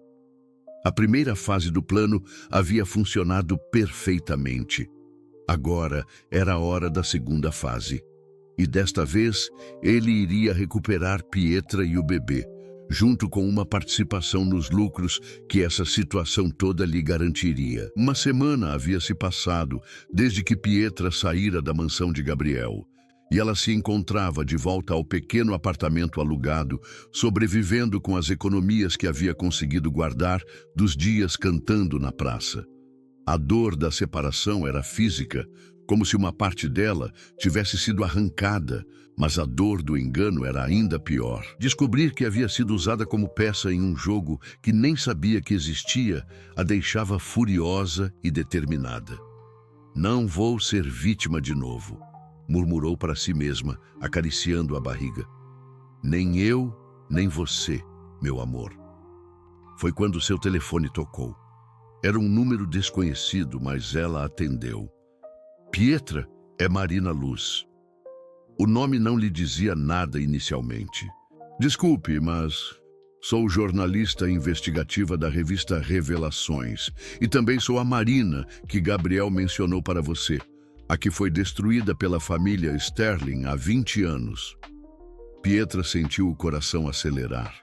A primeira fase do plano havia funcionado perfeitamente. Agora era a hora da segunda fase. E desta vez, ele iria recuperar Pietra e o bebê, junto com uma participação nos lucros que essa situação toda lhe garantiria. Uma semana havia se passado desde que Pietra saíra da mansão de Gabriel, e ela se encontrava de volta ao pequeno apartamento alugado, sobrevivendo com as economias que havia conseguido guardar dos dias cantando na praça. A dor da separação era física, como se uma parte dela tivesse sido arrancada, mas a dor do engano era ainda pior. Descobrir que havia sido usada como peça em um jogo que nem sabia que existia a deixava furiosa e determinada. Não vou ser vítima de novo, murmurou para si mesma, acariciando a barriga. Nem eu, nem você, meu amor. Foi quando seu telefone tocou. Era um número desconhecido, mas ela atendeu. Pietra é Marina Luz. O nome não lhe dizia nada inicialmente. Desculpe, mas sou jornalista investigativa da revista Revelações e também sou a Marina que Gabriel mencionou para você, a que foi destruída pela família Sterling há 20 anos. Pietra sentiu o coração acelerar.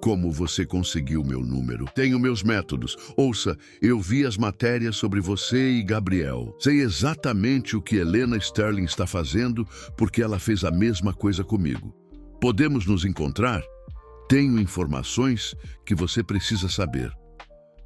Como você conseguiu meu número? Tenho meus métodos. Ouça, eu vi as matérias sobre você e Gabriel. Sei exatamente o que Helena Sterling está fazendo porque ela fez a mesma coisa comigo. Podemos nos encontrar? Tenho informações que você precisa saber.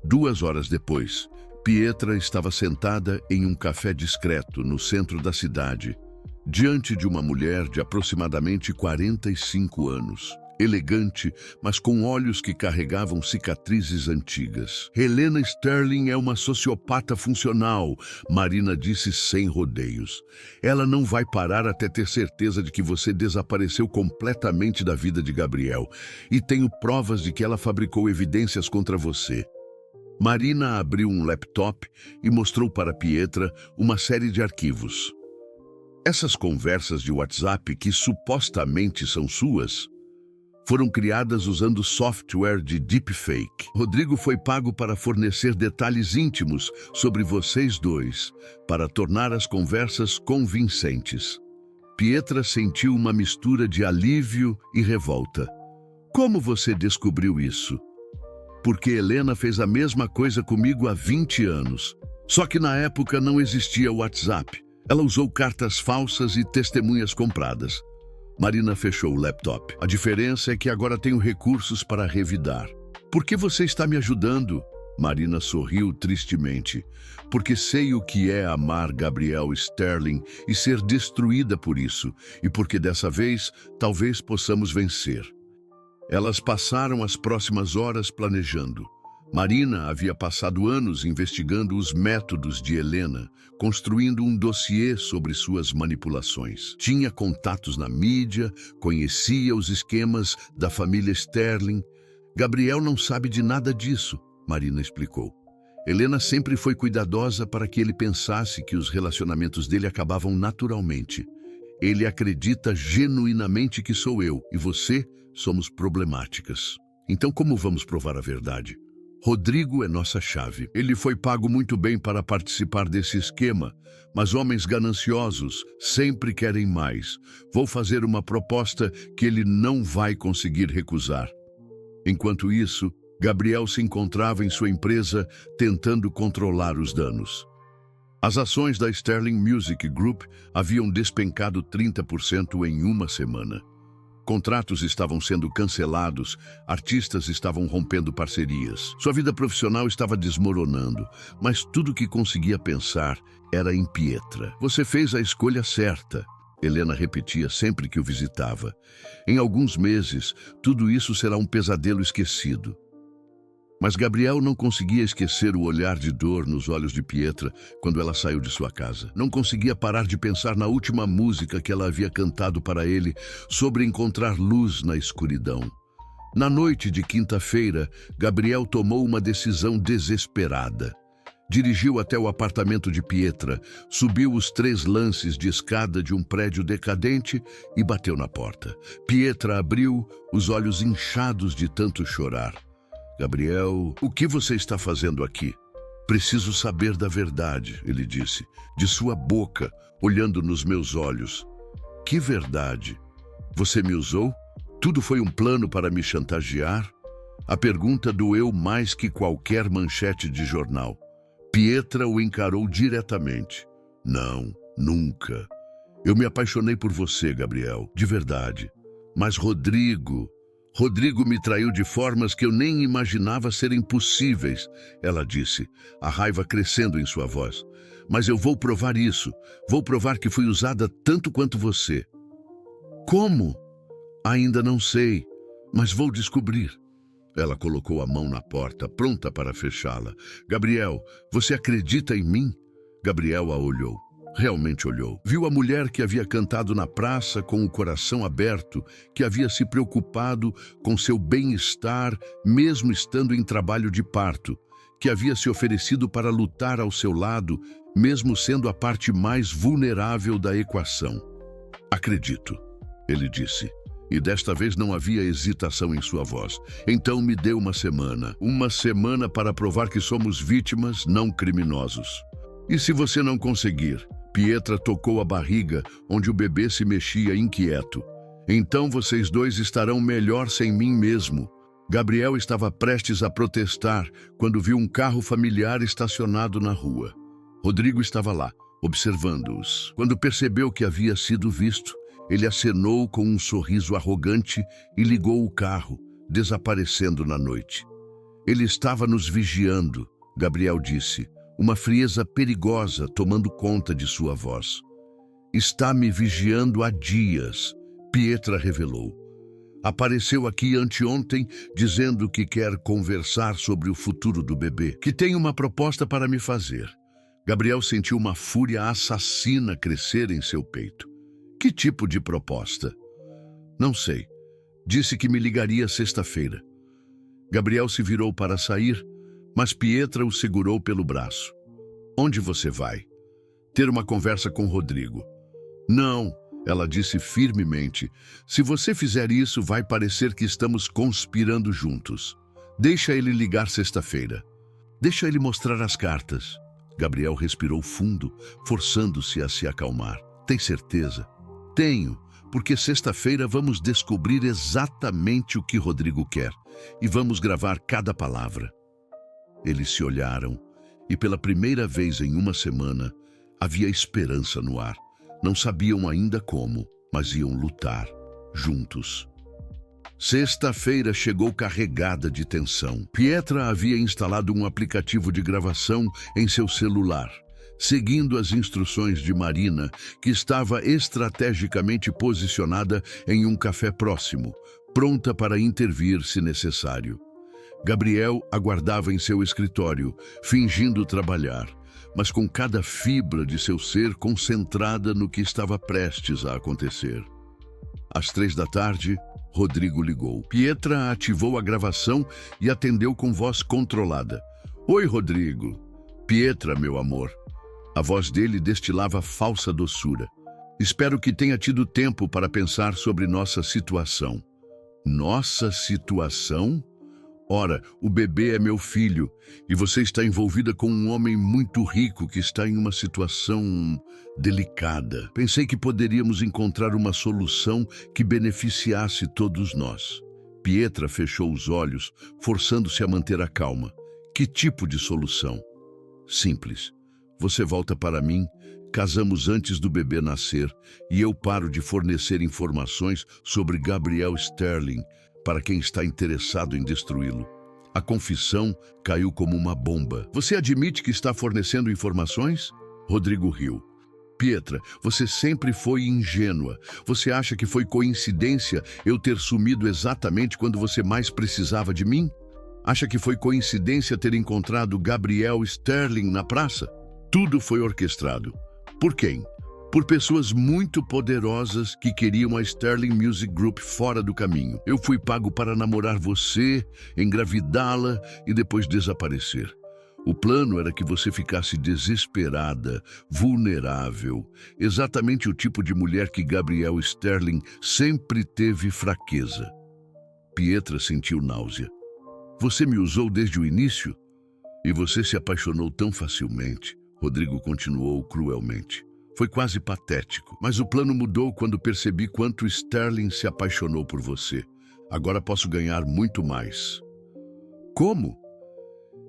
2 horas depois, Pietra estava sentada em um café discreto no centro da cidade, diante de uma mulher de aproximadamente 45 anos. Elegante, mas com olhos que carregavam cicatrizes antigas. Helena Sterling é uma sociopata funcional, Marina disse sem rodeios. Ela não vai parar até ter certeza de que você desapareceu completamente da vida de Gabriel. E tenho provas de que ela fabricou evidências contra você. Marina abriu um laptop e mostrou para Pietra uma série de arquivos. Essas conversas de WhatsApp que supostamente são suas foram criadas usando software de deepfake. Rodrigo foi pago para fornecer detalhes íntimos sobre vocês dois, para tornar as conversas convincentes. Pietra sentiu uma mistura de alívio e revolta. Como você descobriu isso? Porque Helena fez a mesma coisa comigo há 20 anos. Só que na época não existia o WhatsApp. Ela usou cartas falsas e testemunhas compradas. Marina fechou o laptop. A diferença é que agora tenho recursos para revidar. Por que você está me ajudando? Marina sorriu tristemente. Porque sei o que é amar Gabriel Sterling e ser destruída por isso. E porque dessa vez, talvez possamos vencer. Elas passaram as próximas horas planejando. Marina havia passado anos investigando os métodos de Helena, construindo um dossiê sobre suas manipulações. Tinha contatos na mídia, conhecia os esquemas da família Sterling. Gabriel não sabe de nada disso, Marina explicou. Helena sempre foi cuidadosa para que ele pensasse que os relacionamentos dele acabavam naturalmente. Ele acredita genuinamente que sou eu e você somos problemáticas. Então como vamos provar a verdade? Rodrigo é nossa chave. Ele foi pago muito bem para participar desse esquema, mas homens gananciosos sempre querem mais. Vou fazer uma proposta que ele não vai conseguir recusar. Enquanto isso, Gabriel se encontrava em sua empresa tentando controlar os danos. As ações da Sterling Music Group haviam despencado 30% em uma semana. Contratos estavam sendo cancelados, artistas estavam rompendo parcerias. Sua vida profissional estava desmoronando, mas tudo o que conseguia pensar era em Pietra. Você fez a escolha certa, Helena repetia sempre que o visitava. Em alguns meses, tudo isso será um pesadelo esquecido. Mas Gabriel não conseguia esquecer o olhar de dor nos olhos de Pietra quando ela saiu de sua casa. Não conseguia parar de pensar na última música que ela havia cantado para ele sobre encontrar luz na escuridão. Na noite de quinta-feira, Gabriel tomou uma decisão desesperada. Dirigiu até o apartamento de Pietra, subiu os 3 lances de escada de um prédio decadente e bateu na porta. Pietra abriu, os olhos inchados de tanto chorar. Gabriel, o que você está fazendo aqui? Preciso saber da verdade, ele disse, de sua boca, olhando nos meus olhos. Que verdade? Você me usou? Tudo foi um plano para me chantagear? A pergunta doeu mais que qualquer manchete de jornal. Pietra o encarou diretamente. Não, nunca. Eu me apaixonei por você, Gabriel, de verdade. Mas Rodrigo me traiu de formas que eu nem imaginava serem possíveis, ela disse, a raiva crescendo em sua voz. Mas eu vou provar isso. Vou provar que fui usada tanto quanto você. Como? Ainda não sei, mas vou descobrir. Ela colocou a mão na porta, pronta para fechá-la. Gabriel, você acredita em mim? Gabriel a olhou. Realmente olhou. Viu a mulher que havia cantado na praça com o coração aberto, que havia se preocupado com seu bem-estar, mesmo estando em trabalho de parto, que havia se oferecido para lutar ao seu lado, mesmo sendo a parte mais vulnerável da equação. Acredito, ele disse. E desta vez não havia hesitação em sua voz. Então me dê uma semana para provar que somos vítimas, não criminosos. E se você não conseguir? Pietra tocou a barriga, onde o bebê se mexia inquieto. Então vocês dois estarão melhor sem mim mesmo. Gabriel estava prestes a protestar quando viu um carro familiar estacionado na rua. Rodrigo estava lá, observando-os. Quando percebeu que havia sido visto, ele acenou com um sorriso arrogante e ligou o carro, desaparecendo na noite. Ele estava nos vigiando, Gabriel disse, uma frieza perigosa tomando conta de sua voz. Está me vigiando há dias, Pietra revelou. Apareceu aqui anteontem dizendo que quer conversar sobre o futuro do bebê, que tem uma proposta para me fazer. Gabriel sentiu uma fúria assassina crescer em seu peito. Que tipo de proposta? Não sei. Disse que me ligaria sexta-feira. Gabriel se virou para sair, mas Pietra o segurou pelo braço. Onde você vai? Ter uma conversa com Rodrigo. Não, ela disse firmemente. Se você fizer isso, vai parecer que estamos conspirando juntos. Deixa ele ligar sexta-feira. Deixa ele mostrar as cartas. Gabriel respirou fundo, forçando-se a se acalmar. Tem certeza? Tenho, porque sexta-feira vamos descobrir exatamente o que Rodrigo quer e vamos gravar cada palavra. Eles se olharam e pela primeira vez em uma semana havia esperança no ar. Não sabiam ainda como, mas iam lutar, juntos. Sexta-feira chegou carregada de tensão. Pietra havia instalado um aplicativo de gravação em seu celular, seguindo as instruções de Marina, que estava estrategicamente posicionada em um café próximo, pronta para intervir se necessário. Gabriel aguardava em seu escritório, fingindo trabalhar, mas com cada fibra de seu ser concentrada no que estava prestes a acontecer. Às 3 da tarde, Rodrigo ligou. Pietra ativou a gravação e atendeu com voz controlada. Oi, Rodrigo. Pietra, meu amor. A voz dele destilava falsa doçura. Espero que tenha tido tempo para pensar sobre nossa situação. Nossa situação? Ora, o bebê é meu filho e você está envolvida com um homem muito rico que está em uma situação delicada. Pensei que poderíamos encontrar uma solução que beneficiasse todos nós. Pietra fechou os olhos, forçando-se a manter a calma. Que tipo de solução? Simples. Você volta para mim, casamos antes do bebê nascer e eu paro de fornecer informações sobre Gabriel Sterling para quem está interessado em destruí-lo. A confissão caiu como uma bomba. Você admite que está fornecendo informações? Rodrigo riu. Pietra, você sempre foi ingênua. Você acha que foi coincidência eu ter sumido exatamente quando você mais precisava de mim? Acha que foi coincidência ter encontrado Gabriel Sterling na praça? Tudo foi orquestrado. Por quem? Por pessoas muito poderosas que queriam a Sterling Music Group fora do caminho. Eu fui pago para namorar você, engravidá-la e depois desaparecer. O plano era que você ficasse desesperada, vulnerável, exatamente o tipo de mulher que Gabriel Sterling sempre teve fraqueza. Pietra sentiu náusea. Você me usou desde o início? E você se apaixonou tão facilmente. Rodrigo continuou cruelmente. Foi quase patético, mas o plano mudou quando percebi quanto Sterling se apaixonou por você. Agora posso ganhar muito mais. Como?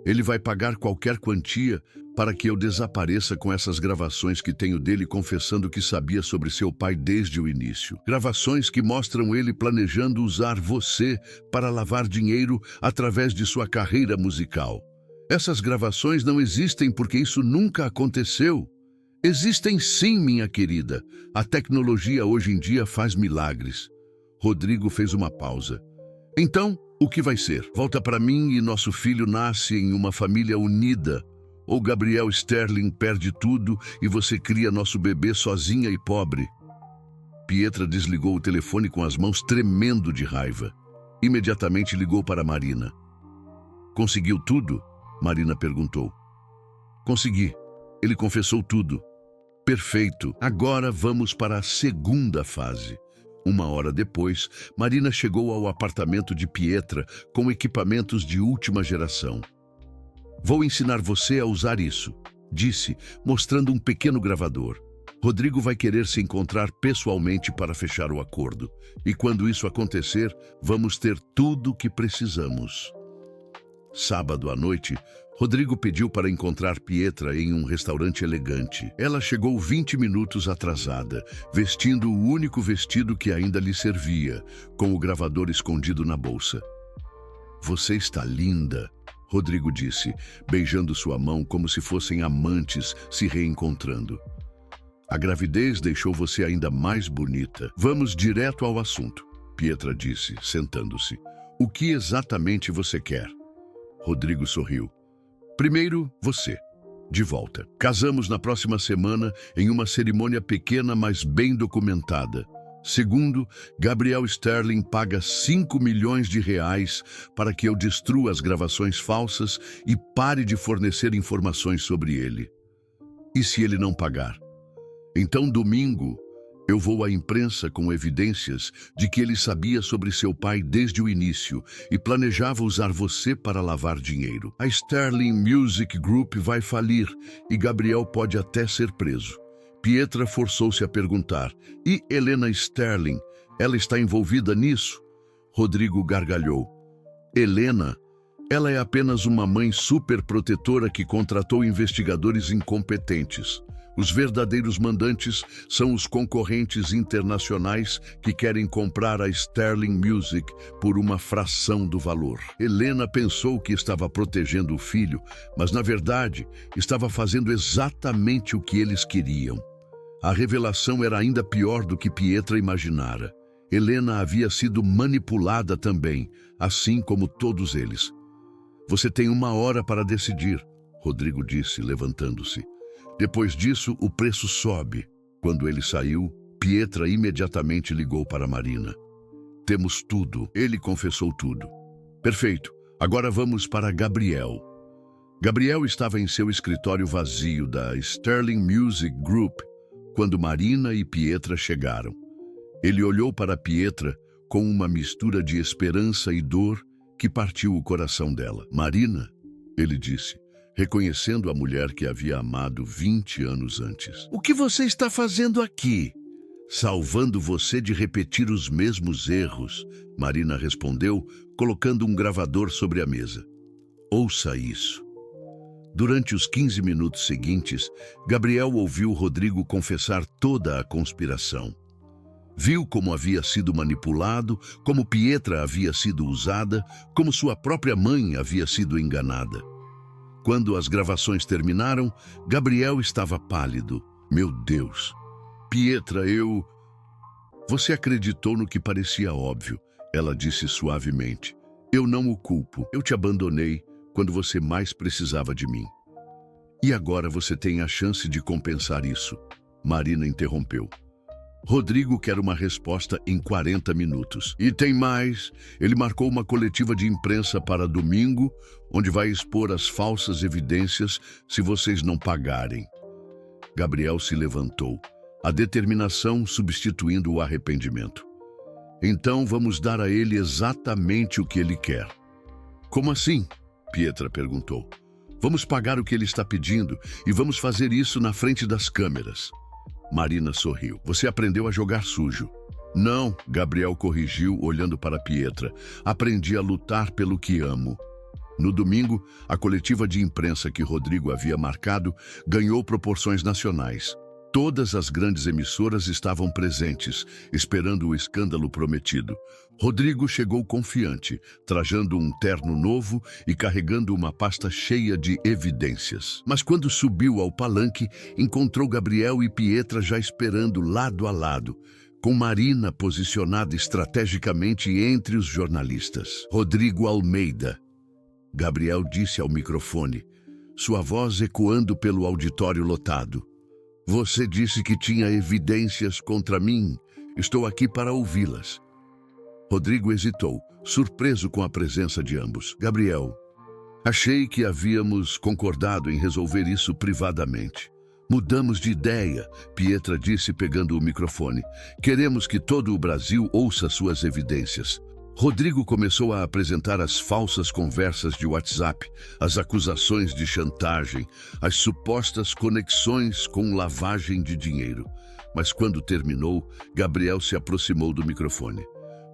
Ele vai pagar qualquer quantia para que eu desapareça com essas gravações que tenho dele confessando que sabia sobre seu pai desde o início. Gravações que mostram ele planejando usar você para lavar dinheiro através de sua carreira musical. Essas gravações não existem porque isso nunca aconteceu. Existem sim, minha querida. A tecnologia hoje em dia faz milagres. Rodrigo fez uma pausa. Então, o que vai ser? Volta para mim e nosso filho nasce em uma família unida. Ou Gabriel Sterling perde tudo e você cria nosso bebê sozinha e pobre. Pietra desligou o telefone com as mãos tremendo de raiva. Imediatamente ligou para Marina. Conseguiu tudo? Marina perguntou. Consegui. Ele confessou tudo. Perfeito. Agora vamos para a segunda fase. 1 hora depois, Marina chegou ao apartamento de Pietra com equipamentos de última geração. Vou ensinar você a usar isso, disse, mostrando um pequeno gravador. Rodrigo vai querer se encontrar pessoalmente para fechar o acordo. E quando isso acontecer, vamos ter tudo o que precisamos. Sábado à noite, Rodrigo pediu para encontrar Pietra em um restaurante elegante. Ela chegou 20 minutos atrasada, vestindo o único vestido que ainda lhe servia, com o gravador escondido na bolsa. Você está linda, Rodrigo disse, beijando sua mão como se fossem amantes se reencontrando. A gravidez deixou você ainda mais bonita. Vamos direto ao assunto, Pietra disse, sentando-se. O que exatamente você quer? Rodrigo sorriu. Primeiro, você. De volta. Casamos na próxima semana em uma cerimônia pequena, mas bem documentada. Segundo, Gabriel Sterling paga 5 milhões de reais para que eu destrua as gravações falsas e pare de fornecer informações sobre ele. E se ele não pagar? Então, domingo, eu vou à imprensa com evidências de que ele sabia sobre seu pai desde o início e planejava usar você para lavar dinheiro. A Sterling Music Group vai falir e Gabriel pode até ser preso. Pietra forçou-se a perguntar, e Helena Sterling, ela está envolvida nisso? Rodrigo gargalhou. Helena? Ela é apenas uma mãe superprotetora que contratou investigadores incompetentes. Os verdadeiros mandantes são os concorrentes internacionais que querem comprar a Sterling Music por uma fração do valor. Helena pensou que estava protegendo o filho, mas na verdade estava fazendo exatamente o que eles queriam. A revelação era ainda pior do que Pietra imaginara. Helena havia sido manipulada também, assim como todos eles. Você tem 1 hora para decidir, Rodrigo disse, levantando-se. Depois disso, o preço sobe. Quando ele saiu, Pietra imediatamente ligou para Marina. Temos tudo. Ele confessou tudo. Perfeito. Agora vamos para Gabriel. Gabriel estava em seu escritório vazio da Sterling Music Group quando Marina e Pietra chegaram. Ele olhou para Pietra com uma mistura de esperança e dor que partiu o coração dela. Marina, ele disse, reconhecendo a mulher que havia amado 20 anos antes. O que você está fazendo aqui? Salvando você de repetir os mesmos erros, Marina respondeu, colocando um gravador sobre a mesa. Ouça isso. Durante os 15 minutos seguintes, Gabriel ouviu Rodrigo confessar toda a conspiração. Viu como havia sido manipulado, como Pietra havia sido usada, como sua própria mãe havia sido enganada. Quando as gravações terminaram, Gabriel estava pálido. Meu Deus! Pietra, Você acreditou no que parecia óbvio, ela disse suavemente. Eu não o culpo. Eu te abandonei quando você mais precisava de mim. E agora você tem a chance de compensar isso. Marina interrompeu. Rodrigo quer uma resposta em 40 minutos. E tem mais. Ele marcou uma coletiva de imprensa para domingo, onde vai expor as falsas evidências se vocês não pagarem. Gabriel se levantou, a determinação substituindo o arrependimento. Então vamos dar a ele exatamente o que ele quer. Como assim? Pietra perguntou. Vamos pagar o que ele está pedindo e vamos fazer isso na frente das câmeras. Marina sorriu. Você aprendeu a jogar sujo. Não, Gabriel corrigiu, olhando para Pietra. Aprendi a lutar pelo que amo. No domingo, a coletiva de imprensa que Rodrigo havia marcado ganhou proporções nacionais. Todas as grandes emissoras estavam presentes, esperando o escândalo prometido. Rodrigo chegou confiante, trajando um terno novo e carregando uma pasta cheia de evidências. Mas quando subiu ao palanque, encontrou Gabriel e Pietra já esperando lado a lado, com Marina posicionada estrategicamente entre os jornalistas. Rodrigo Almeida. Gabriel disse ao microfone, sua voz ecoando pelo auditório lotado. Você disse que tinha evidências contra mim. Estou aqui para ouvi-las. Rodrigo hesitou, surpreso com a presença de ambos. Gabriel, achei que havíamos concordado em resolver isso privadamente. Mudamos de ideia, Pietra disse pegando o microfone. Queremos que todo o Brasil ouça suas evidências. Rodrigo começou a apresentar as falsas conversas de WhatsApp, as acusações de chantagem, as supostas conexões com lavagem de dinheiro. Mas quando terminou, Gabriel se aproximou do microfone.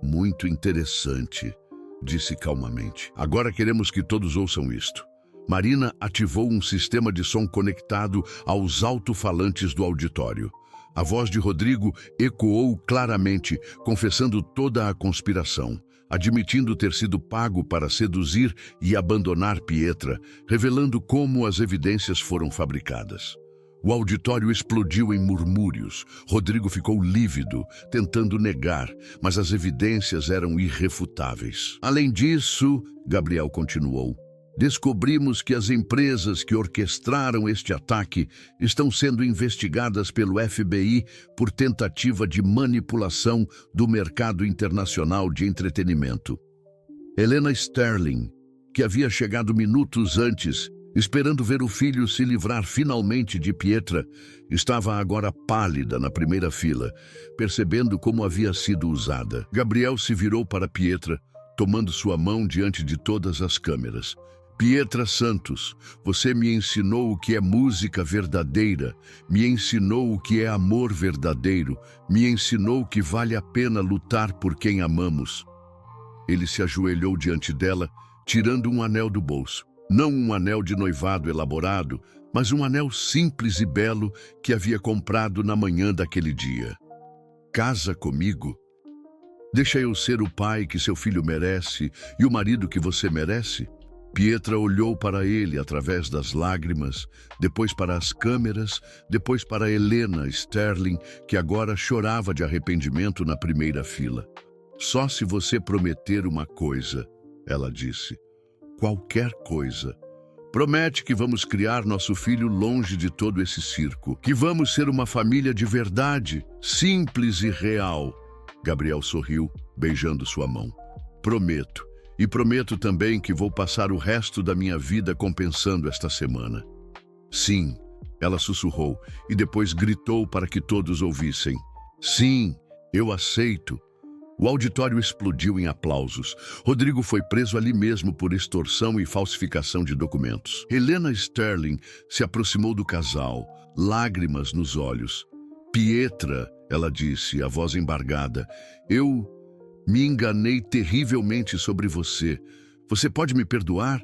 Muito interessante, disse calmamente. Agora queremos que todos ouçam isto. Marina ativou um sistema de som conectado aos alto-falantes do auditório. A voz de Rodrigo ecoou claramente, confessando toda a conspiração, admitindo ter sido pago para seduzir e abandonar Pietra, revelando como as evidências foram fabricadas. O auditório explodiu em murmúrios. Rodrigo ficou lívido, tentando negar, mas as evidências eram irrefutáveis. Além disso, Gabriel continuou, descobrimos que as empresas que orquestraram este ataque estão sendo investigadas pelo FBI por tentativa de manipulação do mercado internacional de entretenimento. Helena Sterling, que havia chegado minutos antes, esperando ver o filho se livrar finalmente de Pietra, estava agora pálida na primeira fila, percebendo como havia sido usada. Gabriel se virou para Pietra, tomando sua mão diante de todas as câmeras. Pietra Santos, você me ensinou o que é música verdadeira, me ensinou o que é amor verdadeiro, me ensinou que vale a pena lutar por quem amamos. Ele se ajoelhou diante dela, tirando um anel do bolso. Não um anel de noivado elaborado, mas um anel simples e belo que havia comprado na manhã daquele dia. Casa comigo? Deixa eu ser o pai que seu filho merece e o marido que você merece? Pietra olhou para ele através das lágrimas, depois para as câmeras, depois para Helena Sterling, que agora chorava de arrependimento na primeira fila. Só se você prometer uma coisa, ela disse. Qualquer coisa. Promete que vamos criar nosso filho longe de todo esse circo, que vamos ser uma família de verdade, simples e real. Gabriel sorriu, beijando sua mão. Prometo. E prometo também que vou passar o resto da minha vida compensando esta semana. Sim, ela sussurrou e depois gritou para que todos ouvissem. Sim, eu aceito. O auditório explodiu em aplausos. Rodrigo foi preso ali mesmo por extorsão e falsificação de documentos. Helena Sterling se aproximou do casal, lágrimas nos olhos. Pietra, ela disse, a voz embargada, eu me enganei terrivelmente sobre você. Você pode me perdoar?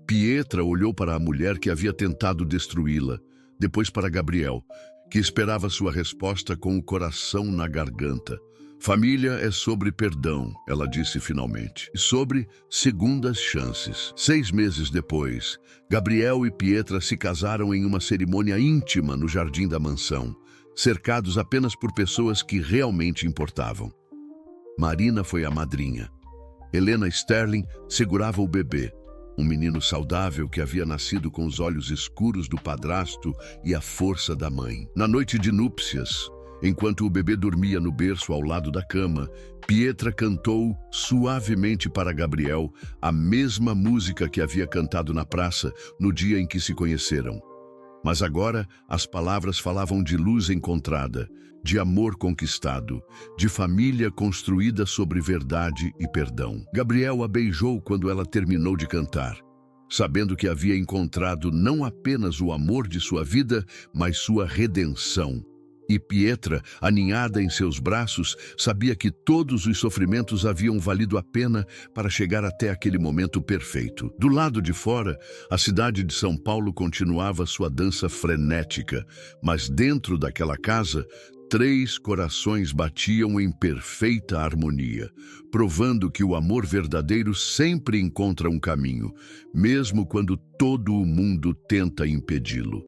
Pietra olhou para a mulher que havia tentado destruí-la, depois para Gabriel, que esperava sua resposta com o coração na garganta. Família é sobre perdão, ela disse finalmente, e sobre segundas chances. 6 meses depois, Gabriel e Pietra se casaram em uma cerimônia íntima no jardim da mansão, cercados apenas por pessoas que realmente importavam. Marina foi a madrinha. Helena Sterling segurava o bebê, um menino saudável que havia nascido com os olhos escuros do padrasto e a força da mãe. Na noite de núpcias, enquanto o bebê dormia no berço ao lado da cama, Pietra cantou suavemente para Gabriel a mesma música que havia cantado na praça no dia em que se conheceram. Mas agora as palavras falavam de luz encontrada, de amor conquistado, de família construída sobre verdade e perdão. Gabriel a beijou quando ela terminou de cantar, sabendo que havia encontrado não apenas o amor de sua vida, mas sua redenção. E Pietra, aninhada em seus braços, sabia que todos os sofrimentos haviam valido a pena para chegar até aquele momento perfeito. Do lado de fora, a cidade de São Paulo continuava sua dança frenética, mas dentro daquela casa, 3 corações batiam em perfeita harmonia, provando que o amor verdadeiro sempre encontra um caminho, mesmo quando todo o mundo tenta impedi-lo.